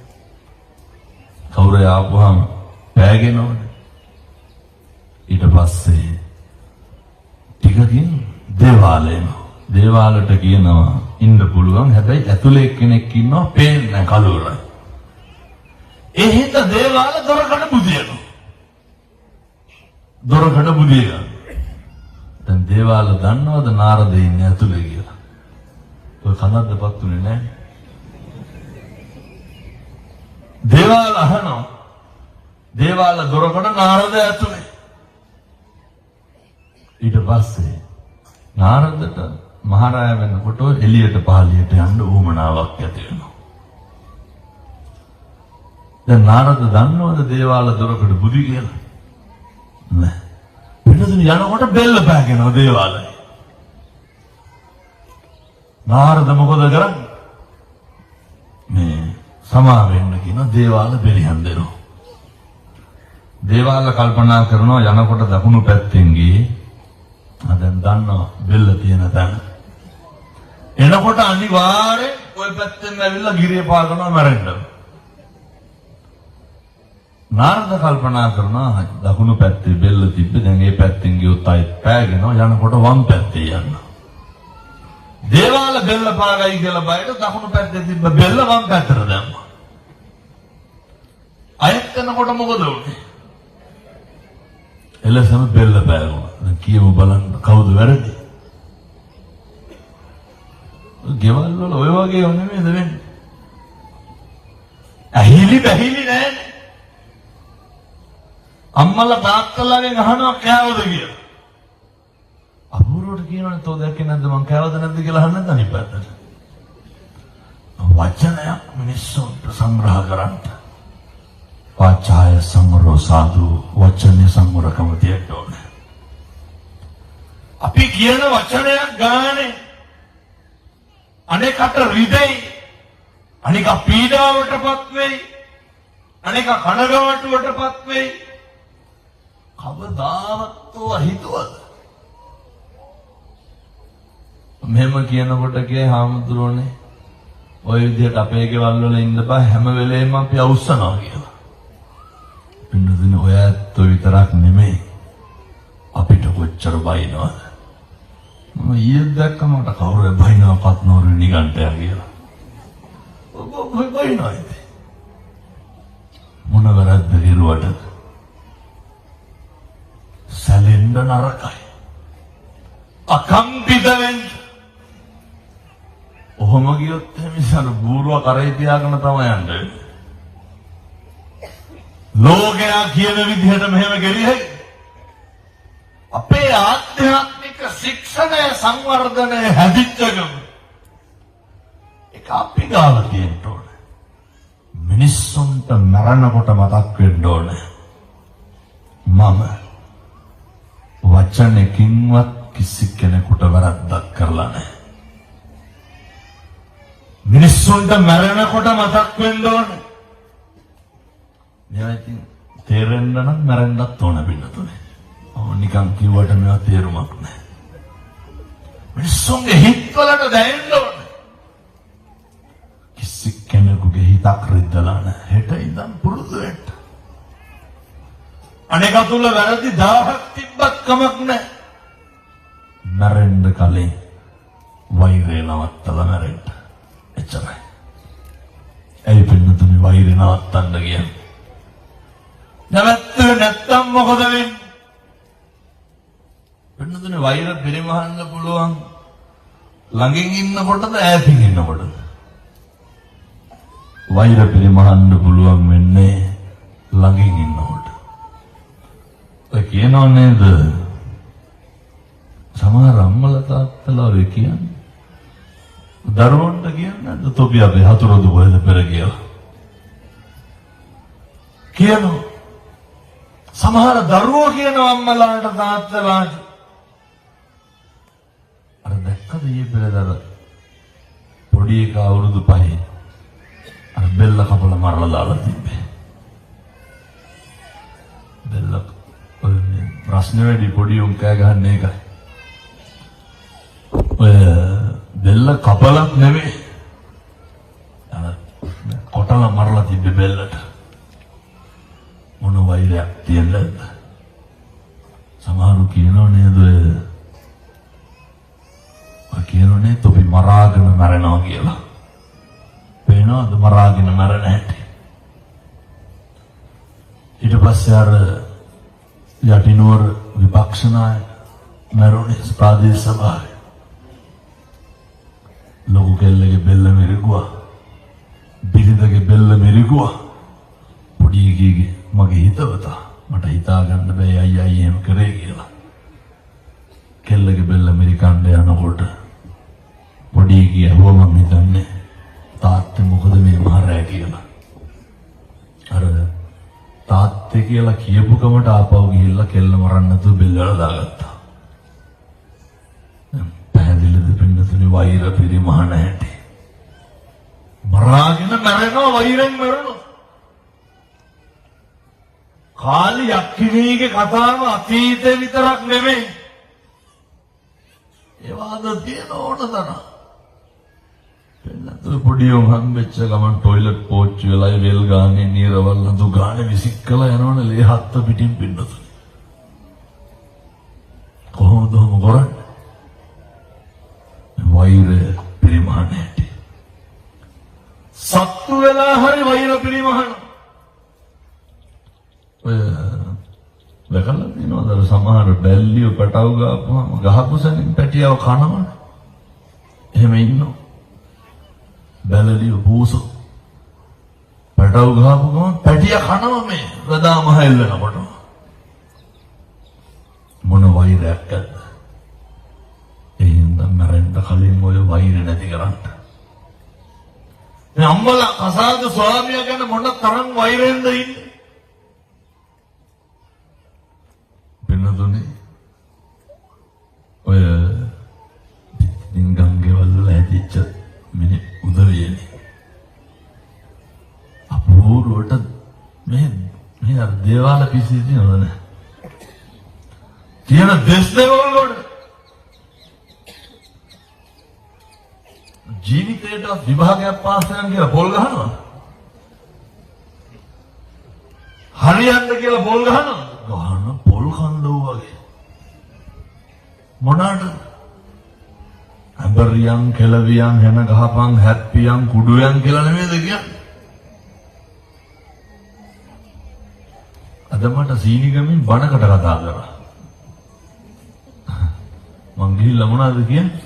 කවුරු ආපුවාම පෑගෙනවනේ. ඊට පස්සේ ටිකකින් දේවාලයම දේවාලට කියනවා ඉන්න පුළුවන් හැබැයි ඇතුලේ කෙනෙක් ඉන්නවා පේන්නේ නැහැ කලුරයි. එහෙත දේවාල දොරකඩ බුදියනවා. දොරකඩ බුදියනවා. දැන් දේවාල දන්නවද නාරද ඉන්නේ ඇතුලේ කියලා? ඔය කනද්දපත් උනේ නැහැ. දේවාල අහනවා. දේවාල දොරකඩ නාරද ඇතුලේ. ඊට පස්සේ නාරදට මහරාය වෙනකොට එළියට පහළියට යන්න උවමනාවක් ඇති වෙනවා. දැන් නාරද දන්නවද දේවාල දොරකඩ බුදි කියලා? නෑ. වෙන පින්නතුනි යනකොට බෙල්ල පෑගෙනවා දේවාලේ. නාරද මොකද කරන්නේ? මේ සමා වෙන්න කියන දේවාල බෙලිහන් දෙනවා. දේවාල කල්පනා කරනවා යනකොට දකුණු පැත්තෙන් ගියේ. දැන් දන්නවා බෙල්ල තියෙන තැන. එනකොට අනිවාර්යෙන් ওই පැත්තෙන් ඇවිල්ලා ගිරිය පාගනවා මැරෙන්න. නාරද කල්පනා කරනවා දකුණු පැත්තේ බෙල්ල තිබ්බ දැන් මේ පැත්තෙන් ගියොත් ආයෙත් පෑගෙනවා යනකොට වම් පැත්තේ යන්න. දේවාල බෙල්ල පාගයි කියලා බයට දකුණු පැත්තේ තිබ්බ බෙල්ල වම් පැත්තට දැම්මා. ආයෙත් යනකොට මොකද වුනේ? එලෙසම බෙල්ල පෑගුණා. දැන් කියමු බලන්න කවුද වැරදි? ගෙවල් වල ඔය වගේ නෙමෙයිද වෙන්නේ? ඇහිලි බැහිලි නෑනේ. අම්මලා තාත්තලාගෙන් අහනවා කෑවද කියලා. අපූර්වට කියනවනේ තෝ දැක්කේ නැද්ද මං කෑවද නැද්ද කියලා අහන්න නැද්ද අනිත් පැත්තට. වචනයක් මිනිස්සුන්ට සංග්‍රහ කරන්න. වාචාය සංවරෝ සාදු වචනේ සංවරකම තියෙන්න ඕනේ. අපි කියන වචනයක් ගානේ අනේකට රිදෙයි, අනික පීඩාවටපත් වෙයි, අනික කනගාටුවටපත් වෙයි. කවදාවත් හිතුවද? මෙහෙම කියනකොට කියේ හාමුදුරුවනේ ඔය විදිහට අපේ ගෙවල් වල ඉන්න බෑ හැම වෙලේම අපි අවුස්සනවා කියලා. පින්නදින ඔය ඇත්ත විතරක් නෙමෙයි අපිට කොච්චර බයිනවද? මම ඊයේ දැක්කම මට කවුරු බයිනවා පත්නෝරු නිගන්ටයා කියලා. ඔබ බයිනවා ඉතින්. මොන වැරද්ද කෙරුවටද? සැලෙන්න නරකයි. අකම්පිත වෙන්න. ඔහොම ගියොත් මිසර බූරුව කරේ තියාගෙන තමයි යන්නේ. ලෝකයා කියන විදිහට මෙහෙම ගෙරියයි. අපේ ආධ්‍යාත්මික ශික්ෂණය සංවර්ධනය හැදිච්චකම ඒක අපි ගාව තියෙන්න ඕනේ. මිනිස්සුන්ට මරණකොට මතක් වෙන්න ඕනේ. මම වචනකින්වත් කිසි කෙනෙකුට වැරද්දක් කරලා නැහැ. මිනිස්සුන්ට මැරෙනකොට මතක් වෙන්න ඕනේ. මේවා ඉතින් තේරෙන්න නම් මැරෙන්නත් ඕන පින්නතුනේ. නිකන් කිව්වට මේවා තේරුමක් නැහැ. මිනිස්සුන්ගේ හිත්වලට දැනෙන්න ඕනේ. කිසි කෙනෙකුගේ හිතක් රිද්දලා නැහැ. හෙට ඉඳන් පුරුදු වෙන්න. අනේක තුල වැරදි 1000ක් තිබ්බත් කමක් නැහැ. මැරෙන්න කලින් වෛරය නවත්තලා මැරෙන්න. එච්චරයි. ඒ පින්නතුනේ වෛරය නවත්තන්න කියන්නේ. නැවතුනේ නැත්තම් මොකද වෙන්නේ? පින්නතුනේ වෛර පරිමහන්න පුළුවන් ළඟින් ඉන්නකොටද ඈතින් ඉන්නකොටද? වෛර පරිමහන්න පුළුවන් වෙන්නේ ළඟින් ඉන්නකොට. ඔය කියනෝ නේද? සමහර අම්මලා තාත්තලා ඔය කියන්නේ දරුවන්ට කියන්නේ තොපි අපේ හතුරුදු කොහෙද පෙර කියලා. කියනවා. සමහර දරුවෝ කියනවා අම්මලාට තාත්තලාට අර දැක්කද ඊයේ පෙරේදා පොඩි එක අවුරුදු 5 අර බෙල්ල කපලා මරලා දාලා තිබ්බේ. බෙල්ල ඔය ප්‍රශ්න වෙඩි පොඩි උන් කෑ ගහන්නේ ඒකයි. ඔය බෙල්ල කපලක් නෙමෙයි. අර කොටලා මරලා තිබ්බේ බෙල්ලට. මොන වෛරයක් තියෙනද? සමහරු කියනෝ නේද ඔය කියනෝ නේ තොපි මරාගෙන මරනවා කියලා. පේනවද මරාගෙන මරණ හැටි? ඊට පස්සේ අර යටිනුවර විපක්ෂ නායක මරුනේ ප්‍රාදේශ සභාවේ. ලොකු කෙල්ලගේ බෙල්ල මෙරිකුවා. බිරිඳගේ බෙල්ල මෙරිකුවා. පොඩි එකගේ මගේ හිතවතා මට හිතා ගන්න බෑ අයියා එහෙම කරේ කියලා. කෙල්ලගේ බෙල්ල මෙරිකන්න යනකොට පොඩි එකගේ ඇහුව මම හිතන්නේ තාත්තේ මොකද මේ මහරෑ කියලා. අර තාත්තේ තාත්තේ කියලා කියපු කමට ආපහු ගිහිල්ලා කෙල්ල මරන්න නැතුව බෙල්ල වල දාගත්තා. පැහැදිලිද පින්නතුනි වෛර පිරිමහන හැටි. මරාගෙන මැරෙනවා වෛරෙන් මැරෙනවා. කාලි යක්කිනීගේ කතාව අතීතේ විතරක් නෙමෙයි. ඒවාද තියෙන ඕන තරම්. පෙන්නතු පොඩි උන් හම්බෙච්ච ගමන් টয়ලට් පෝච්චි වෙලයි වෙල් ගානේ නීරවල් නතු ගානේ විසිකලා යනවනේ ලේ හත්ත පිටින් පින්නතු. කොහොමද කරන්නේ? වෛර පිරිමහනටි. සත්තු වෙලා හරි වෛර පිරිමහන. දැකලා තියෙනවද සමහර බැල්ලිය පැටව ගාපුවම ගහකුසෙන් පැටියව කනවනේ. එහෙම ඉන්නවා. බැලලිය බූසෝ පැටව ගහපු ගමන් පැටිය කනවා මේ රදාම හැල්ලනකොට. මොන වෛරයක් ඇද්ද? එහෙනම් මරෙන්න කලින් ඔය වෛර නැති කරන්න. මේ අම්මලා කසාද ස්වාමියා ගැන මොන තරම් වෛරෙන්ද ඉන්නේ? පින්නතුනේ ඔය දින්ගම්ගේ වල ඇදිච්ච මිනි උදවියනේ අපූර්වට මේ අර දේවාල පිසී තියෙනවද? තියෙන දෙස් දේවල් වල ජීවිතේට විභාගයක් පාස් කරන්න කියලා පොල් ගහනවා. හරියන්න කියලා පොල් ගහනවා. ගහන පොල් කන්දෝ වගේ. මොනවාට? අඹරියන් කෙලවියන් හැම ගහපන් හැප්පියන් කුඩුයන් කියලා නෙමෙයිද කියන්නේ? අද මට සීනිගමින් බණකට කතා කරා. මං ගිහිල්ලා මොනවද කියන්නේ?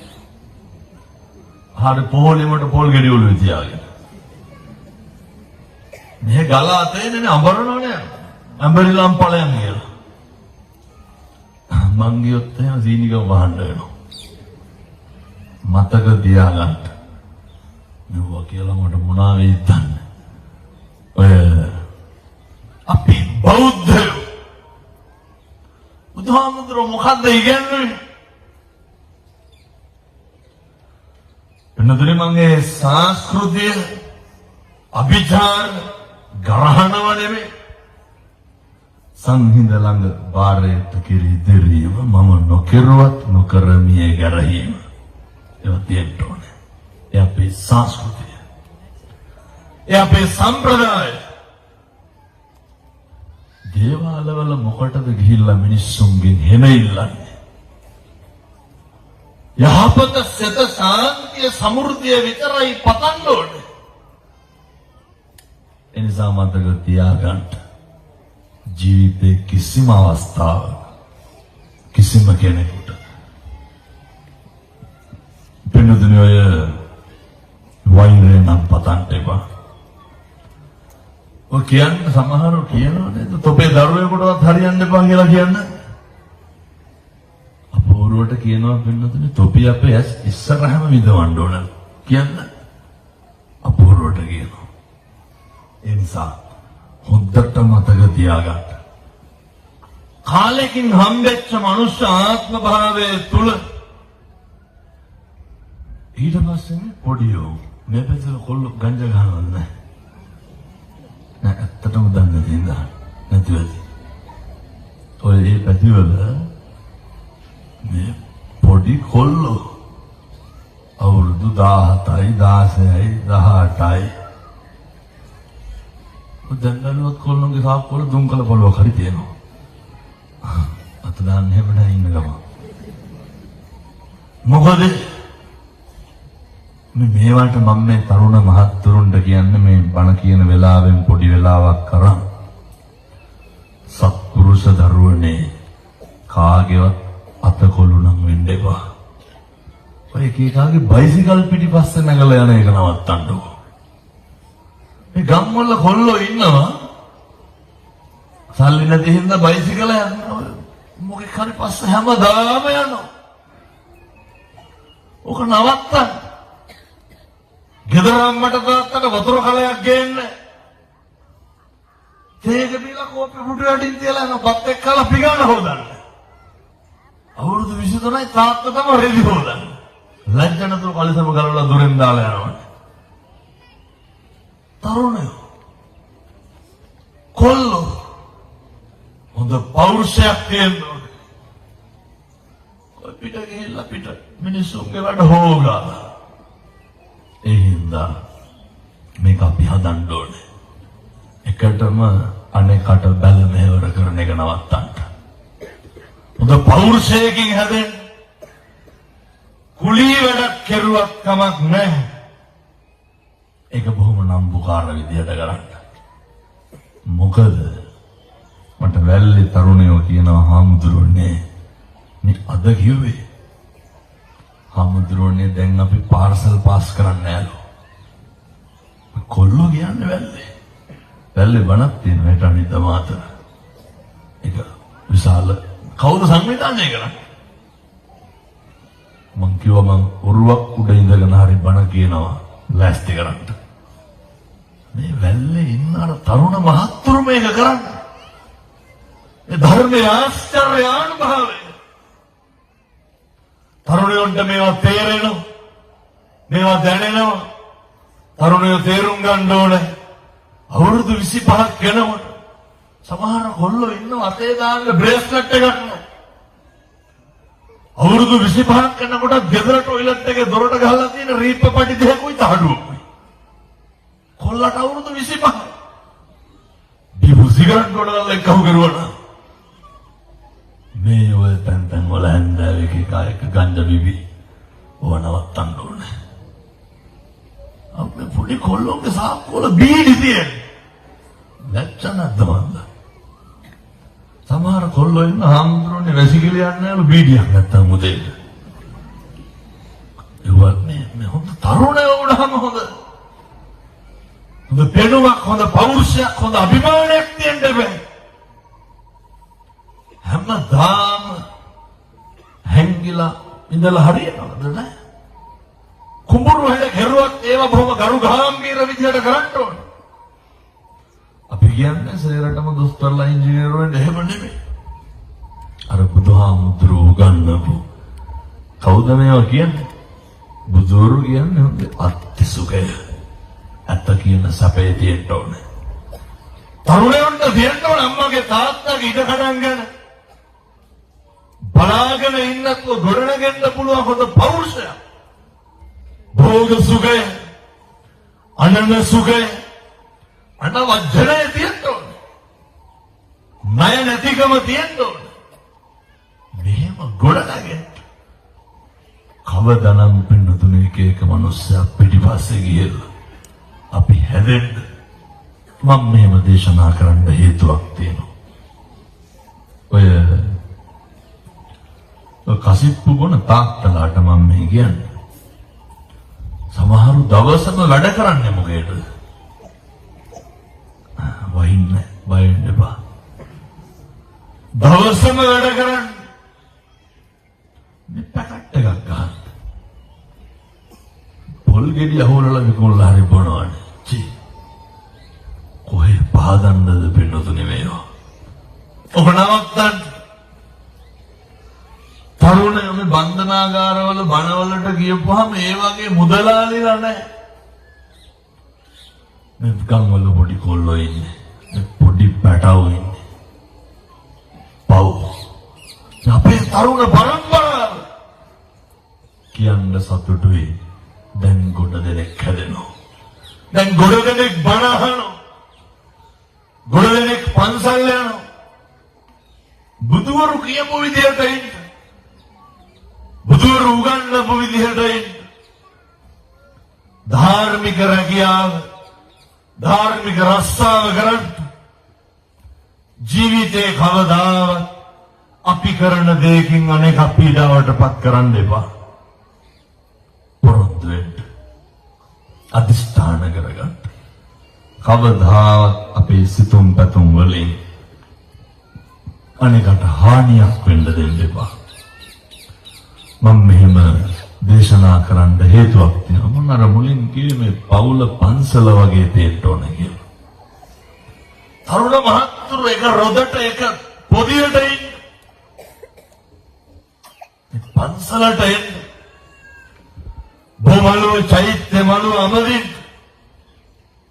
හරි පොහොලෙමට පොල් ගෙඩි ඔලුවේ තියාගෙන. මේ ගලා තේනේ අඹරනවනේ. අඹරිලම් ඵලයන් කියලා. මං ගියොත් එහෙම සීනිගම වහන්න වෙනවා. මතක තියාගන්න. නුවා කියලා මට මොනවා වෙයිද දන්නේ. ඔය අපි බෞද්ධයෝ බුදුහාමුදුරුවෝ මොකද්ද ඉගෙනුනේ? එන්නදුනේ මගේ සංස්කෘතිය අභිචාර ග්‍රහණව නෙමෙයි. සංහිඳ ළඟ බාරයට කිරි දෙරීම මම නොකිරුවත් නොකරමිය ගැරහීම. ඒවා තියෙන්න ඕනේ. ඒ අපේ සංස්කෘතිය. ඒ අපේ සම්ප්‍රදාය. දේවාලවල මොකටද ගිහිල්ලා මිනිස්සුන්ගෙන් හෙන ඉල්ලන්නේ? යහපත සෙත සාන්තිය සමෘද්ධිය විතරයි පතන්න ඕනේ. එනිසා මතක තියාගන්න. ජීවිතේ කිසිම අවස්ථාවක කිසිම කෙනෙකුට පින්නදුනේ ඔය වෛරය නම් පතන්න එපා. ඔය කියන්නේ සමහරව කියනවා නේද? තොපේ දරුවෙකුටවත් හරියන්න එපා කියලා කියන්නේ. අපෝරුවට කියනවා පින්නදුනේ තොපි අපේ ඇස් ඉස්සරහම විදවන්න ඕන කියන්නේ. අපෝරුවට කියනවා. ඒ නිසා හොඳට මතක තියාගන්න. කාලෙකින් හම්බෙච්ච මනුෂ්‍ය ආත්ම භාවයේ තුල ඊට පස්සේ පොඩියෝ මේ පැත්තට කොල්ල ගංජා ගහනවද නැහැ. නෑ ඇත්තටම දන්නේ නැතිද? නැතිවද? ඔය මේ පැතිවල මේ පොඩි කොල්ලෝ අවුරුදු 17යි 16යි 18යි දැන්නලුවත් කොල්ලොන්ගේ සාප්පුවල දුම්කල පොළොවක් හරි තියෙනවා. අත දාන්න හැම නැහැ ඉන්න ගම. මොකද මේවට මම මේ තරුණ මහත්තුරුන්ට කියන්නේ මේ බණ කියන වෙලාවෙන් පොඩි වෙලාවක් කරන් සත්පුරුෂ දරුවනේ කාගේවත් අතකොළු නම් වෙන්න එපා. ඔය කීකාගේ බයිසිකල් පිටිපස්සේ නැගලා යන එක නවත්තන්නකෝ. මේ ගම්වල කොල්ලෝ ඉන්නවා සල්ලි නැති හින්දා බයිසිකල යනවා. මොකෙක් හරි පස්සේ හැමදාම යනවා. ඔක නවත්තන්න. ගෙදර අම්මට තාත්තට වතුර කලයක් ගේන්න. තේක බීලා කෝප්පෙ පුටු යටින් තියලා යන බත් එක්කලා පිගාන හොදන්න. අවුරුදු 23යි තාත්තා තමයි රෙදි හොදන්නේ. ලැජ්ජනතුරු කලිසම ගලවලා දුරෙන් දාලා යනවා. තරුණයෝ කොල්ලෝ හොඳ පෞරුෂයක් තියෙනවා. පිට ගිහිල්ලා පිට මිනිස්සුන්ගේ වැඩ හොගා. ඒ හින්දා මේක අපි හදන්න ඕනේ. එකටම අනෙකට බැල මෙහෙවර කරන එක නවත්තන්න. හොඳ පෞරුෂයකින් හැදෙන්න. කුලී වැඩක් කෙරුවක් කමක් නැහැ. ඒක බොහොම නම්බුකාර විදියට කරන්න. මොකද මට වැල්ලේ තරුණයෝ කියනවා හාමුදුරුවනේ මේ අද කිව්වේ හාමුදුරුවනේ දැන් අපි පාර්සල් පාස් කරන්න යනවා. කොල්ලෝ කියන්නේ වැල්ලේ වණක් තියෙන හැට අනිත් මාතර. ඒක විශාල කවුරු සංවිධානය කරන්නේ? මං කිව්වා මං ඔරුවක් උඩ ඉඳගෙන හරි බණ කියනවා ලෑස්ති කරන්න. මේ වැල්ලේ ඉන්න අර තරුණ මහත්තුරු මේක කරන්නේ. ඒ ධර්මයේ ආශ්චර්යානුභවය. තරුණයන්ට මේවා තේරෙනවා. මේවා දැනෙනවා. තරුණයෝ තේරුම් ගන්න ඕනේ. අවුරුදු 25ක් වෙනකොට සමහර කොල්ලෝ ඉන්නව අතේ දාන්න බ්‍රේස්ලට් එකක් නෑ. අවුරුදු 25ක් යනකොට ගෙදර টয়ලට් එකේ දොරට ගහලා තියෙන රීප්ප පටි දෙකකුයි තහඩුවකුයි. කොල්ලට අවුරුදු 25. බිබු සිගරට් ගොඩනගලා එක්කම කරුවා. මේ ඔය තැන් වල හැන්දෑවේ කායක ගංජා බිබි ඕව නවත්තන්න ඕනේ. අපේ පොඩි කොල්ලෝගේ සාක්කුවල බීඩි තියෙන. නැච්චනක්ද මන්ද? සමහර කොල්ලෝ ඉන්න හාමුදුරනේ වැසිකිලි යන්නේ නැලු බීඩියක් නැත්තම් උදේට. ඒවත් මේ හොඳ තරුණයෝ වුණාම හොඳ පෙනුමක්, හොඳ පෞරුෂයක්, හොඳ අභිමානයක් තියෙන්න බෑ. හැමදාම හැංගිලා ඉඳලා හරියනවද නෑ? කුඹුරු හැඩ කෙරුවත් ඒවා බොහොම ගරු ගාම්භීර විදිහට කරන්න ඕනේ. අපි කියන්නේ සේරටම දොස්තරලා ඉංජිනේරු වෙන්න එහෙම නෙමෙයි. අර බුදුහාමුදුරුවෝ උගන්වපු කවුද මේවා කියන්නේ? බුදුරු කියන්නේ හොඳ අත්තිසුකය. අත්ත කියන සැපේ තියෙන්න ඕනේ. තරුණයන්ට තියෙන්න ඕනේ අම්මගේ තාත්තගේ ඉඩ කඩන් ගැන. බලාගෙන ඉන්නකෝ ගොඩනගෙන්න පුළුවන් හොඳ පෞරුෂයක්. භෝග සුඛය, අනන සුඛය, අනවජ්ජනය තියෙන්න ඕනේ. ණය නැතිකම තියෙන්න ඕනේ. මෙහෙම ගොඩනගෙන්න. කවදානම් පින්නතුනේ එක මිනිස්සයා පිටිපස්සේ ගියලා අපි හැදෙන්න මම මෙහෙම දේශනා කරන්න හේතුවක් තියෙනවා. ඔය කසිප්පු බොන තාත්තලාට මම මේ කියන්නේ සමහරු දවසම වැඩ කරන්නේ මොකේද? වහින්න එපා. දවසම වැඩ කරන්නේ මේ පැකට් එකක් ගන්න. පොල් ගෙඩි අහුවලා විකුණලා හරි බොනවනේ. චි. කොහේ පහදන්නද පින්නතුනේ මේවා? ඔබ නවත්තන්න. තරුණයෝ මේ බන්ධනාගාරවල බණවලට ගියපුවාම ඒ වගේ මුදලාලිලා නැහැ. මේ ගම්වල පොඩි කොල්ලෝ ඉන්නේ. මේ පොඩි පැටවෝ ඉන්නේ. පව්. අපේ තරුණ පරම්පරාව කියන්න සතුටුයි. දැන් ගොඩ දෙනෙක් හැදෙනවා. දැන් ගොඩ දෙනෙක් බණ අහනවා. ගොඩ දෙනෙක් පන්සල් යනවා. බුදුවරු කියපු විදිහට ඉන්න. බුදුවරු උගන්වපු විදිහට ඉන්න. ධාර්මික රැකියාව, ධාර්මික රස්සාව කරන්න. ජීවිතේ කවදාවත් අපි කරන දෙයකින් අනෙක් පීඩාවටපත් කරන්න එපා. පොරොන්දු වෙන්න. අදිෂ්ඨාන කරගන්න. කවදාවත් අපේ සිතුම් පැතුම් වලින් අනෙකට හානියක් වෙන්න දෙන්න එපා. මම මෙහෙම දේශනා කරන්න හේතුවක් තියෙනවා. මම අර මුලින් කිව්වේ මේ පවුල පන්සල වගේ දෙන්න ඕන කියලා. තරුණ මහත්තුරු එක රොදට එක පොදියට එන්න. පන්සලට එන්න. බොමලුව චෛත්‍ය මලුව අමරින්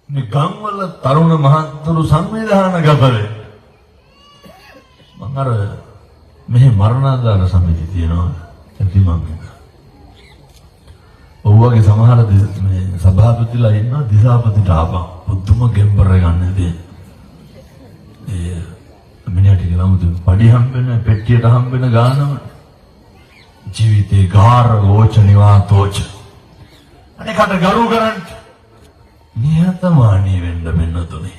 මේ ගම්වල තරුණ මහත්තුරු සංවිධානගත වෙන්න. මම අර මෙහි මරණාධාර සමිතිය තියෙනවා ඇතිමංගල. ඔව්වගේ සමහර මේ සභාපතිලා ඉන්නවා දිසාපතිට ආපහු පුදුම ගෙම්බර ගන්නදී. ඒ මිනිහට කියලාම පඩි හම්බෙන පෙට්ටියට හම්බෙන ගානම ජීවිතේ ගාර ලෝච නිවාතෝච. අනේකට ගරු කරන්න නිහතමානී වෙන්න මෙන්න තුනේ.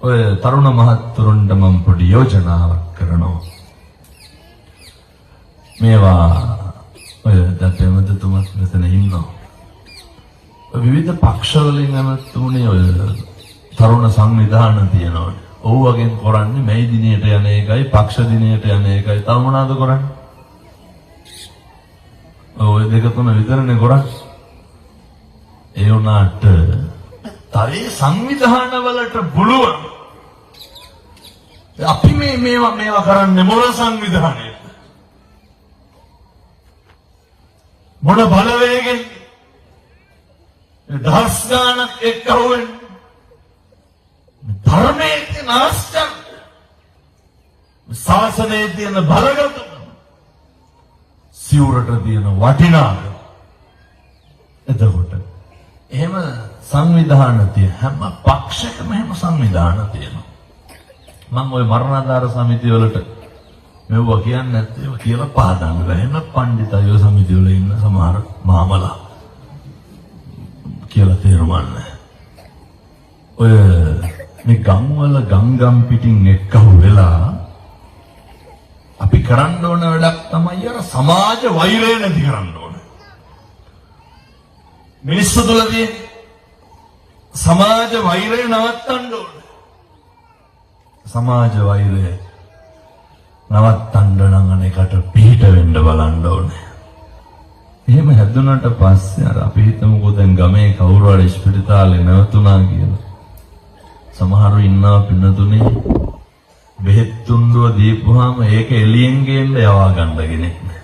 ඔය තරුණ මහත්තුරුන්ට මම පොඩි යෝජනාවක් කරනවා. මේවා ඔය දැපෙමතුමත් මෙතන ඉන්නවා. විවිධ පක්ෂවලින් ඇමතුනේ ඔය තරුණ සංවිධාන තියෙනවා. ඔව්වගෙන් කරන්නේ මේ දිනේට යන එකයි පක්ෂ දිනේට යන එකයි. තව මොනවද කරන්නේ? ඔය දෙක තුන විතරනේ කරන්නේ. ඒ උනාට තරේ සංවිධානවලට පුළුවන්. අපි මේවා කරන්නේ මොන සංවිධානයද? මොන බලවේගෙන්? දහස් ගානක් එක්කවෙන් ධර්මයේ තියෙන ආශ්චර්ය, ශාසනයේ තියෙන බලගතුකම, සිවුරට තියෙන වටිනාකම. එතකොට එහෙම සංවිධාන තියෙන හැම පක්ෂයකම එහෙම සංවිධාන තියෙනවා. මම ওই මරණාධාර සමිතිය වලට මෙව්වා කියන්නේ නැත්නම් ඒවා කියලා පහදන්න බෑ. එහෙම පඬිතයෝ සමිතිය වල ඉන්න සමහර මාමලා කියලා තේරුම්න්නේ. ඔය මේ ගම්වල ගම් පිටින් එක්කහුව වෙලා අපි කරන්න ඕන වැඩක් තමයි අර සමාජ වෛරය නැති කරන්න ඕන. මිනිස්සු තුළදී සමාජ වෛරය නවත්තන්න ඕන. සමාජ වෛරය නවත්තන්න නම් අනේකට පිට වෙන්න බලන්න ඕනේ. එහෙම හැදුනට පස්සේ අර අපි හිතමුකෝ දැන් ගමේ කවුරු හරි ස්පිරිතාලේ නැවතුණා කියලා. සමහරව ඉන්නවා පින්නතුනේ බෙහෙත් තුණ්ඩුව දීපුවාම ඒක එළියෙන් ගේන්න යවා ගන්න කෙනෙක් නෑ.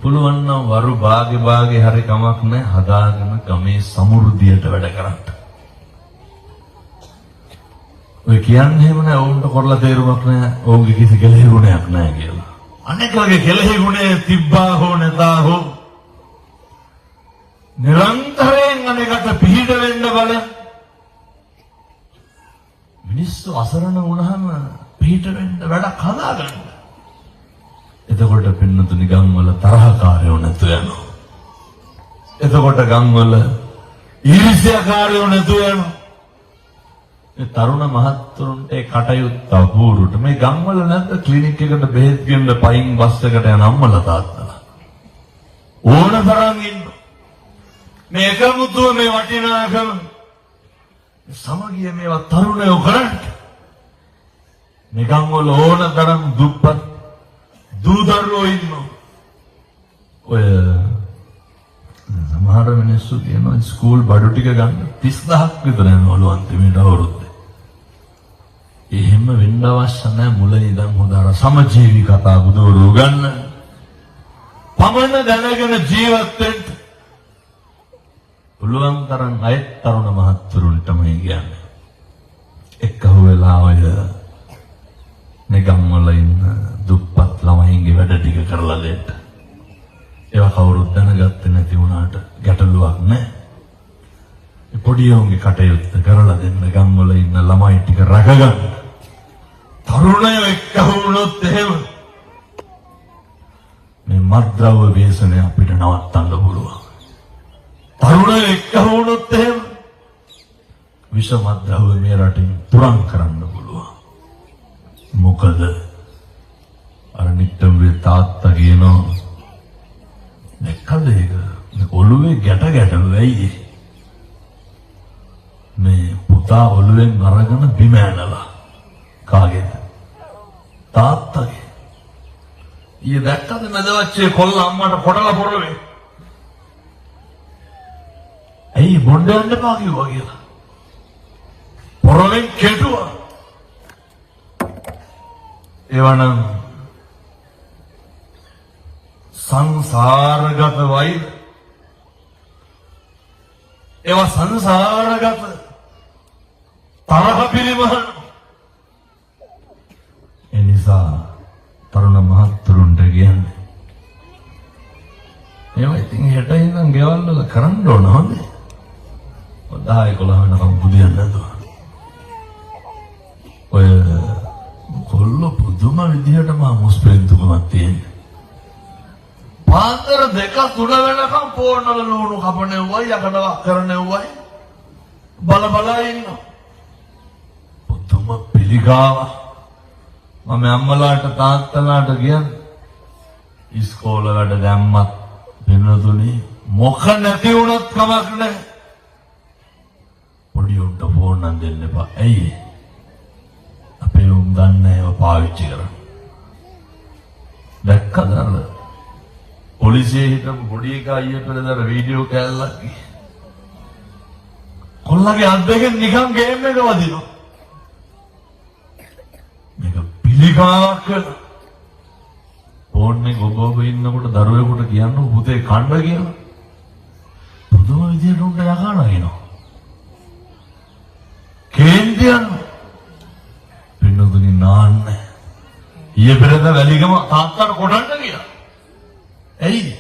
පුළුවන් නම් වරු භාගේ හරි කමක් නෑ හදාගෙන ගමේ සමෘද්ධියට වැඩ කරන්න. ඔය කියන්නේ එහෙම නෑ ඕන්ට කරලා තේරුමක් නෑ ඕන්ගේ කිසි කෙලෙහි ගුණයක් නෑ කියලා. අනෙක්ලගේ කෙලෙහි ගුණේ තිබ්බා හෝ නැතා හෝ නිරන්තරයෙන් අනේකට පිහිට වෙන්න බල. මිනිස්සු අසරණ වුණාම පිහිට වෙන්න වැඩක් හදාගන්න. එතකොට පින්නතුනි ගම්වල තරහකාරයෝ නැතු යනවා. එතකොට ගම්වල ඊර්ෂ්‍යාකාරයෝ නැතු යනවා. ඒ තරුණ මහත්තුරුන්ට ඒ කටයුත්ත අපූර්වට මේ ගම්වල නැද්ද ක්ලිනික් එකට බෙහෙත් ගෙන්න පයින් බස් එකට යන අම්මලා තාත්තලා ඕන තරම් ඉන්නවා. මේ එකමුතුව මේ වටිනාකම සමගිය මේවා තරුණයෝ කරන්නේ. මේ ගම්වල ඕන තරම් දුප්පත් දූ දරුවෝ ඉන්නවා. ඔය සමහර මිනිස්සු කියනවා ස්කූල් බඩු ටික ගන්න 30000ක් විතර යනවලු අන්තිමට අවුරුද්දේ. එහෙම වෙන්න අවශ්‍ය නැහැ. මුල ඉඳන් හොඳ අර සමජීවි කතා බුදුවරු ගන්න. පමණ දැනගෙන ජීවත් වෙන්න පුළුවන් තරම් අය තරුණ මහත්තුරුන්ටම කියන්නේ. එක්කහුව වෙලා ඔය නිගම්වල ඉන්න දුප්පත් ළමයින්ගේ වැඩ ටික කරලා දෙන්න. ඒවා කවුරුත් දැනගත්තේ නැති වුණාට ගැටලුවක් නැහැ. පොඩි උන්ගේ කටයුත්ත කරලා දෙන්න ගම්වල ඉන්න ළමයි ටික රැකගන්න. තරුණයෝ එක්කහුව වුණොත් එහෙම මේ මත්ද්‍රව්‍ය ව්‍යසනය අපිට නවත්තන්න පුළුවන්. තරුණයෝ එක්කහුව වුණොත් එහෙම විෂ මත්ද්‍රව්‍ය මේ රටින් තුරන් කරන්න පුළුවන්. මොකද අර නිට්ටඹේ තාත්තා කියනවා දැක්කද ඒක ඔළුවේ ගැටලු වෙයි. මේ පුතා ඔළුවෙන් අරගෙන බිම ඇනලා කාගේද? තාත්තගේ. ඊයේ දැක්කද මැදවච්චේ කොල්ල අම්මට කොටලා පොරවේ. ඇයි බොණ්ඩ යන්න එපා කිව්වා කියලා. පොරවෙන් කෙටුවා. එවනම් සංසාරගත වෛර ඒවා සංසාරගත තරහ පිළිමහන එනිසා තරුණ මහත්තුරුන්ට කියන්නේ ඒවා ඉතින් හෙට ඉඳන් ගෙවල් වල කරන්න ඕන හොඳේ 10-11 වෙනකම් බුදියන්න නැතුව ඔය කොල්ල පුදුම විදිහට මා මුස්පෙන්තුකමක් තියෙන්නේ පාන්දර 2-3 වෙනකම් පොන්නල ලුණු කපනෙව්වයි යකඩ කරනෙව්වයි බල ඉන්නවා පුදුම පිළිගාව මම අම්මලාට තාත්තලාට කියන්නේ ඉස්කෝල වැඩ දැම්මත් වෙනතුනි මොක නැති වුණත් කමක් නැහැ පොඩි උන්ට ෆෝන් නම් දෙන්න එපා ඇයි අපේ උන් දන්නේ ඒව පාවිච්චි කරන්න දැක්කද අර පොලිසියේ හිටපු පොඩි එකා ඊයේ පෙරේදා වීඩියෝ කැල්ලක් කොල්ලගේ අත් දෙකෙන් නිකන් ගේම් එක වදිනවා මේක පිළිකාවක් කරලා ෆෝන් එක ඔබ ඉන්නකොට දරුවෙකුට කියන්න පුතේ කන්න කියලා පුදුම විදියට උන්ට යකා නගිනවා කේන්තියන් පින්නතුනි නාන්නේ ඊයේ පෙරේදා වැලිගම තාත්තට කොටන්න කියලා ඇයි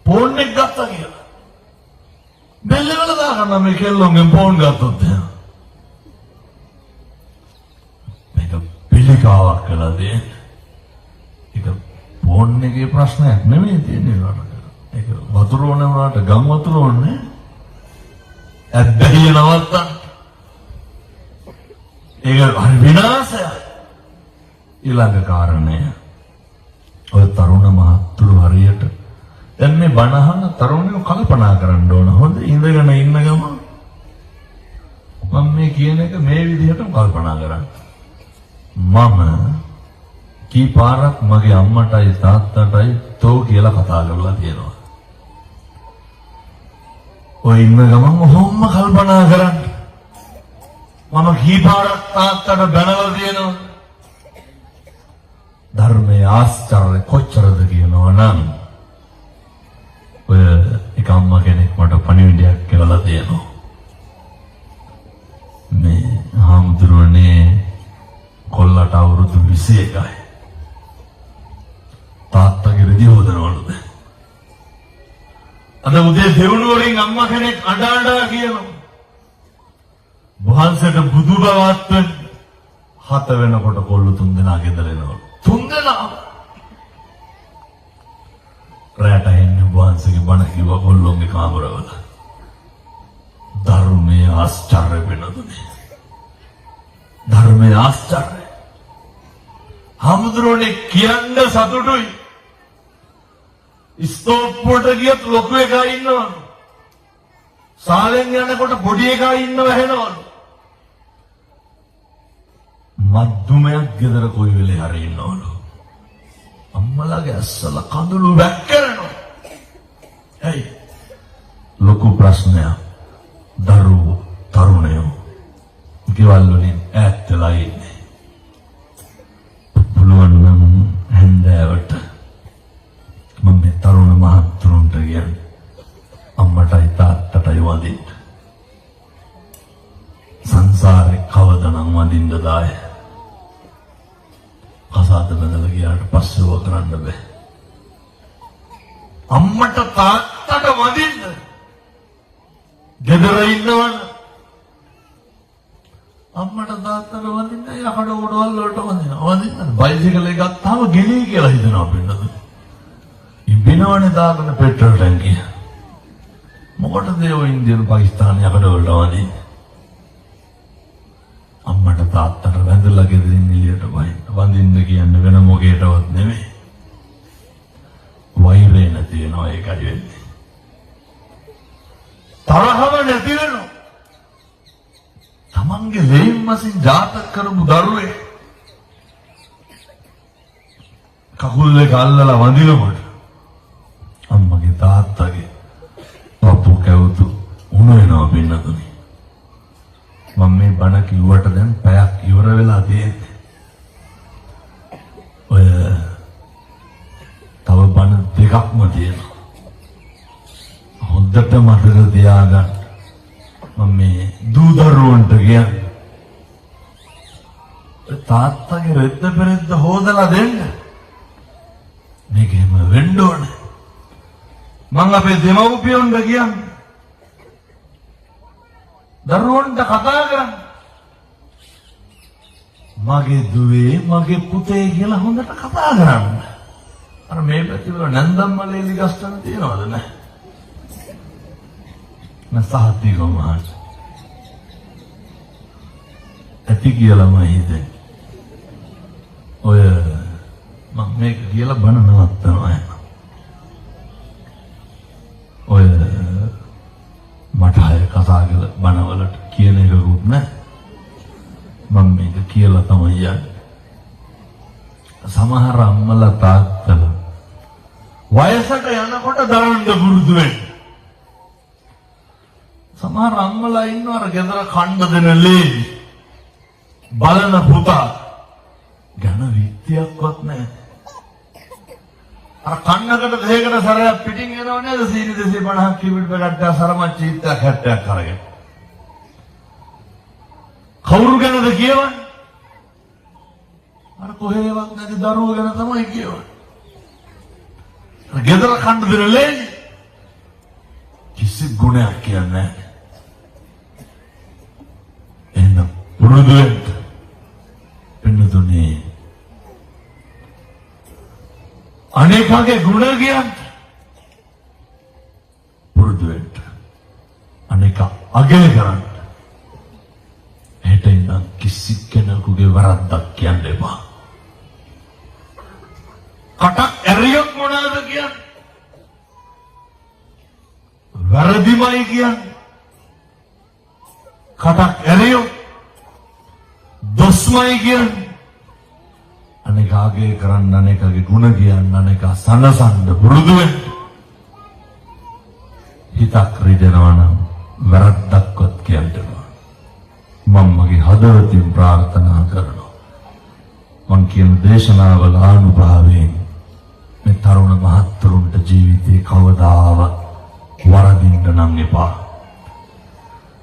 ෆෝන් එක ගත්තා කියලා බෙල්ලවල දාගන්න මේ කෙල්ලොන්ගෙන් ෆෝන් ගත්තොත් මේක පිළිකාවක් කළා දෙන්නේ ඒක ෆෝන් එකේ ප්‍රශ්නයක් නෙමෙයි තියෙන්නේ නේද ඒක වතුර ඕන වුණාට ගම් වතුර ඕනේ ඇබ්බැහිය නවත්තන්න ඒක හරි විනාශයක් ඊළඟ කාරණය ඔය තරුණ මහත්තුරු හරියට දැන් මේ බණහන තරුණයෝ කල්පනා කරන්න ඕන හොඳ ඉඳගෙන ඉන්න ගම මම මේ කියන එක මේ විදිහටම කල්පනා කරන්න මම කී පාරක් මගේ අම්මටයි තාත්තටයි තෝ කියලා කතා කරලා තියෙනවා ඔය ඉන්න ගමන් ඔහොම කල්පනා කරන්න මම කී පාරක් තාත්තට බැනලා තියෙනවා ධර්මයේ ආශ්චර්ය කොච්චරද කියනවා නම් ඔය එක අම්මා කෙනෙක් මට පණිවිඩයක් කියලා තියෙනවා මේ හාමුදුරුවනේ කොල්ලට අවුරුදු 21යි තාත්තගේ රෙදි හොදනවලුද අද උදේ දෙවුණු වලින් අම්මා කෙනෙක් අඬා කියනවා වහන්සේට බුදු බවත් 7 වෙනකොට කොල්ල 3 දෙනා ගෙදර එනවලු 3 දෙනා රැට එන්නේ වහන්සේගේ බණ කිව්ව කොල්ලොන්ගේ කාමරවල ධර්මයේ ආශ්චර්ය වෙනදුනේ ධර්මයේ ආශ්චර්ය හමුදුරෝනේ කියන්න සතුටුයි ස්තෝප්පුවට ගියත් ලොකු එකා ඉන්නවලු සාලෙන් යනකොට පොඩි එකා ඉන්නව ඇහෙනවලු මද්දුමයක් ගෙදර කොයි වෙලේ හරි ඉන්නවලු අම්මලාගේ ඇස්සල කඳුළු වැක්කරනවා ඇයි ලොකු ප්‍රශ්නයක් දරුවෝ තරුණයෝ ගෙවල් වලින් ඈත් වෙලා ඉන්නේ පුළුවන් නම් හැන්දෑවට මම මේ තරුණ මහත්තුරුන්ට කියන්නේ අම්මටයි තාත්තටයි වදින්න සංසාරේ කවදානම් වදින්නද ආය කසාද බඳලා ගියාට පස්සේ ඔය කරන්න බෑ අම්මට තාත්තට වදින්න ගෙදර ඉන්නවනේ අම්මට තාත්තට වදින්න යකඩ උඩවල් වලට වදින්න බයිසිකල් එක ගත්තාම ගෙලී කියලා හිතනවා පින්නද ඉබිනවනේ දාගෙන පෙට්‍රල් ටැංකිය මොකටද ඒ ඉන්දියානු පාකිස්තාන යකඩ වලට වදින්නේ අම්මට තාත්තට වැඳලා ගෙදරින් එළියට වඳින්න කියන්නේ වෙන මොකේටවත් නෙමෙයි වෛරය නැති වෙනවා ඒකයි වෙන්නේ තරහව නැති වෙනවා තමන්ගේ ලේම් මසින් ජාතක කරපු දරුවේ කකුල් දෙක අල්ලලා වඳිනකොට අම්මගේ තාත්තගේ පපු කැවුතු උණු වෙනවා පින්නතුනි මම මේ බණ කිව්වට දැන් පැයක් ඉවර වෙලා තියෙන්නේ දෙකක්ම තියෙනවා. හොඳට මතක තියාගන්න. මම මේ දූ දරුවන්ට කියන්නේ තාත්තගේ රෙද්ද පෙරෙද්ද හොදලා දෙන්න. මේකෙම වෙන්න ඕනේ. මම අපේ දෙමව්පියන්ට කියන්නේ දරුවන්ට කතා කරන්න. මගේ දුවේ මගේ පුතේ කියලා හොඳට කතා කරන්න. අර මේ පැතිවල නැන්දම්මලේ ලිගස්තන තියනවද නැහැ? නැසහති ගමහන්. ඇති කියලා මම හිතන්නේ. ඔය මම මේක කියලා බන නවත්තනවා. ඔය මට අය කතා කරලා බනවලට කියන එකකුත් නැහැ. මම මේක කියලා තමයි යන්නේ. සමහර අම්මලා තාත්තලා වයසට යනකොට දාන්න පුරුදු වෙන්න. සමහර අම්මලා ඉන්නවා අර ගෙදර කන්න දෙන ලේ බලන පුතා ගැන විත්‍යක්වත් නැහැ. අර කන්නකට දෙයකට සරයක් පිටින් එනව නේද? සීනි 250ක් කිවිඩ් පැකට්ටයක් සරමච්ච චීත්තයක් 70ක් අරගෙන. කවුරු ගැනද කියවන්නේ? අර කොහේවත් නැති දරුවෝ ගැන තමයි කියවන්නේ. අර ගෙදර කන්න දෙන ලේ කිසි ගුණයක් කියන්නේ නැහැ. එහෙනම් පුරුදු වෙන්න. පින්නතුනේ අනේකගේ ගුණ කියන්නේ පුරුදු වෙන්න. අනේක අගය කරන්න. හෙට ඉඳන් කිසි කෙනෙකුගේ වරද්දක් කියන්න එපා. කටක් ඇරියක් මොනවාද කියන්නේ? වැරදිමයි කියන්නේ. කටක් ඇරියෝ දොස්මයි කියන්නේ. අනේකාගේ කරන්න අනේකගේ ගුණ කියන්න අනේකා සනසන්න පුරුදු වෙන්න. හිතක් රිදෙනවා නම් වැරද්දක්වත් කියන්න එපා. මම මගේ හදවතින් ප්‍රාර්ථනා කරනවා. මං කියන දේශනාවල ආනුභාවයෙන් මේ තරුණ මහත්තුරුන්ට ජීවිතේ කවදාවත් වරදින්න නම් එපා.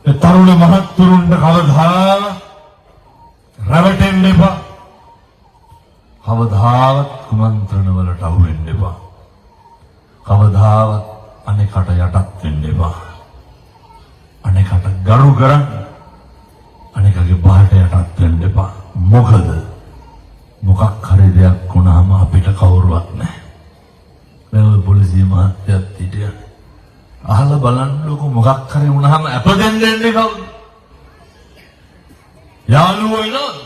මේ තරුණ මහත්තුරුන්ට කවදාවත් රැවටෙන්න එපා. කවදාවත් කුමන්ත්‍රණ වලට අහු වෙන්න එපා. කවදාවත් අනේකට යටත් වෙන්න එපා. අනේකට ගරු කරන්න. අනේකගේ බාට යටත් වෙන්න එපා. මොකද මොකක් හරි දෙයක් වුණාම අපිට කවුරුවත් නැහැ. මේ පොලිසිය මහත්තයත් හිටියා. අහලා බලන්නකො මොකක් හරි වුණාම අප දෙන්නේ කවුද? යාළුවෝ ඉන්නවද?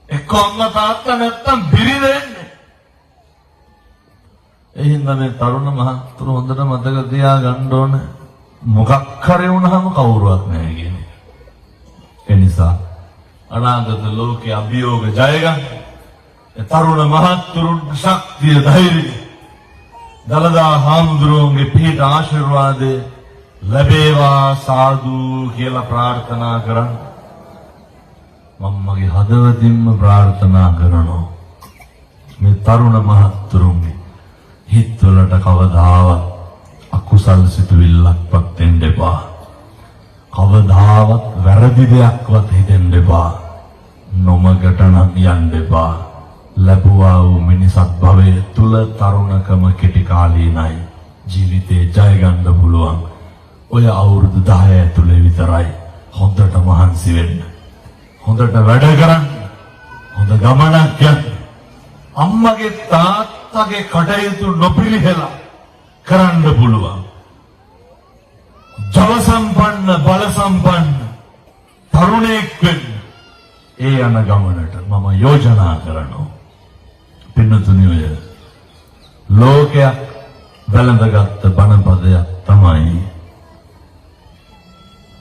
එක්ක අම්මා තාත්තා නැත්තම් බිරිඳ එන්නේ. එහෙනම් මේ තරුණ මහත්තුරු හොඳට මතක තියාගන්න ඕන මොකක් හරි වුණාම කවුරුවත් නැහැ කියන එක. ඒ නිසා අනාගත ලෝකයේ අභියෝග ජය ගන්න. ඒ තරුණ මහත්තුරුන්ට ශක්තිය ධෛර්යය දලදා හාමුදුරුවන්ගේ පිහිට ආශිර්වාදේ ලැබේවා සාදු කියලා ප්‍රාර්ථනා කරන්න. මම මගේ හදවතින්ම ප්‍රාර්ථනා කරනවා මේ තරුණ මහත්තුරුන්ගේ හිත්වලට කවදාවත් අකුසල් සිතුවිල්ලක්වත් එන්න එපා. කවදාවත් වැරදි දෙයක්වත් හිතෙන්න එපා. නොමගට නම් යන්න එපා. ලැබුවා වූ මිනිසත් භවයේ තුල තරුණකම කෙටි කාලීනයි. ජීවිතේ ජය ගන්න පුළුවන්. ඔය අවුරුදු 10 ඇතුලේ විතරයි. හොඳට මහන්සි වෙන්න. හොඳට වැඩ කරන්න. හොඳ ගමනක් යන්න. අම්මගේ තාත්තගේ කටයුතු නොපිළිහෙලා කරන්න පුළුවන්. ජව සම්පන්න බල සම්පන්න තරුණයෙක් වෙන්න. ඒ යන ගමනට මම යෝජනා කරනවා. පින්නතුනි ඔය ලෝකයක් වැළඳගත් බණපදයක් තමයි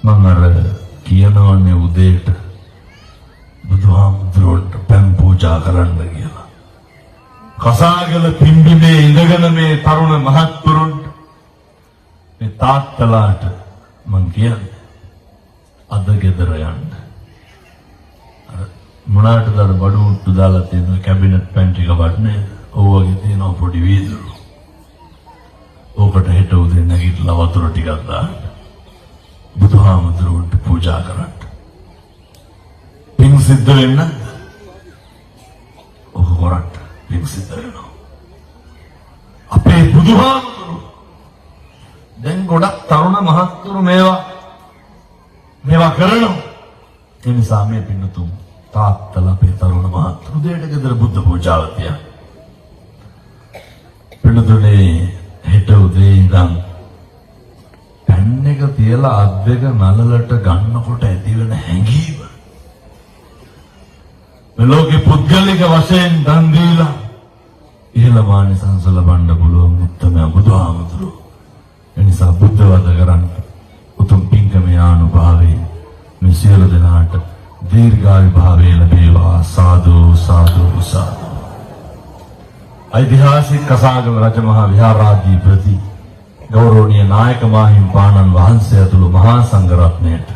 මම අර කියනවනේ උදේට බුදුහාමුදුරුවන්ට පැන් පූජා කරන්න කියලා. කසාගල පිම්බිමේ ඉඳගෙන මේ තරුණ මහත්තුරුන්ට මේ තාත්තලාට මං කියන්නේ අද ගෙදර යන්න. මොනාටද බඩු උට්ටු දාලා තියෙන කැබිනට් පැන් ටික වටනේ. ඔව්වගේ තියෙන පොඩි වීදුරු. ඕකට හෙට උදේ නැගිටලා වතුර ටිකක් දාන්න. බුදුහාමුදුරුවන්ට පූජා කරන්න. පින් සිද්ධ වෙන්න. ඔහු කරට පින් සිද්ධ වෙනවා. අපේ බුදුහාමුදුරුවෝ දැන් ගොඩක් තරුණ මහත්තුරු මේවා කරනවා. ඒ නිසා මේ පින්නතුන් තාත්තලා අපේ තරුණ මහත්තුරු දෙයට ගෙදර බුද්ධ පූජාව තියන්න. පින්නතුනේ හෙට උදේ ඉඳන් පැන් එක තියලා අත් දෙක නලලට ගන්නකොට ඇතිවෙන හැඟීම මෙලෝකේ පුද්ගලික වශයෙන් දන් දීලා ඉහළ මානසංස ලබන්න පුළුවන් උත්තම බුදුහාමුදුරුවෝ. එනිසා බුද්ධ වද කරන්න උතුම් පින්කමේ ආනුභාවයෙන් මේ සියලු දෙනාට දීර්ඝායු භාවය ලැබේවා. සාදු සාදු සාදු. ඓතිහාසික කසාගම රජමහා විහාරාධිපති ගෞරවනීය නායක මාහිම්පාණන් වහන්සේ ඇතුළු මහා සංඝරත්නයට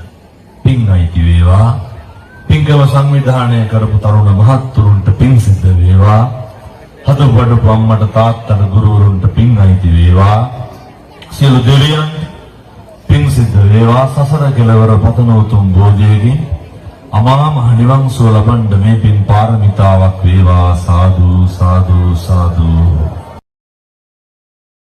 පින් අයිති වේවා. පින්කම සංවිධානය කරපු තරුණ මහත්තුරුන්ට පින් සිද්ධ වේවා. හදවඩු අම්මට තාත්තට ගුරුවරුන්ට පින් අයිති වේවා. සියලු දෙවියන්ට පින් සිද්ධ වේවා. සසර කෙලවර පතන උතුම් බෝධියකින් අමා මහ නිවන් සුව ලබන්න මේ පින් පාරමිතාවක් වේවා. සාදු සාදු සාදු.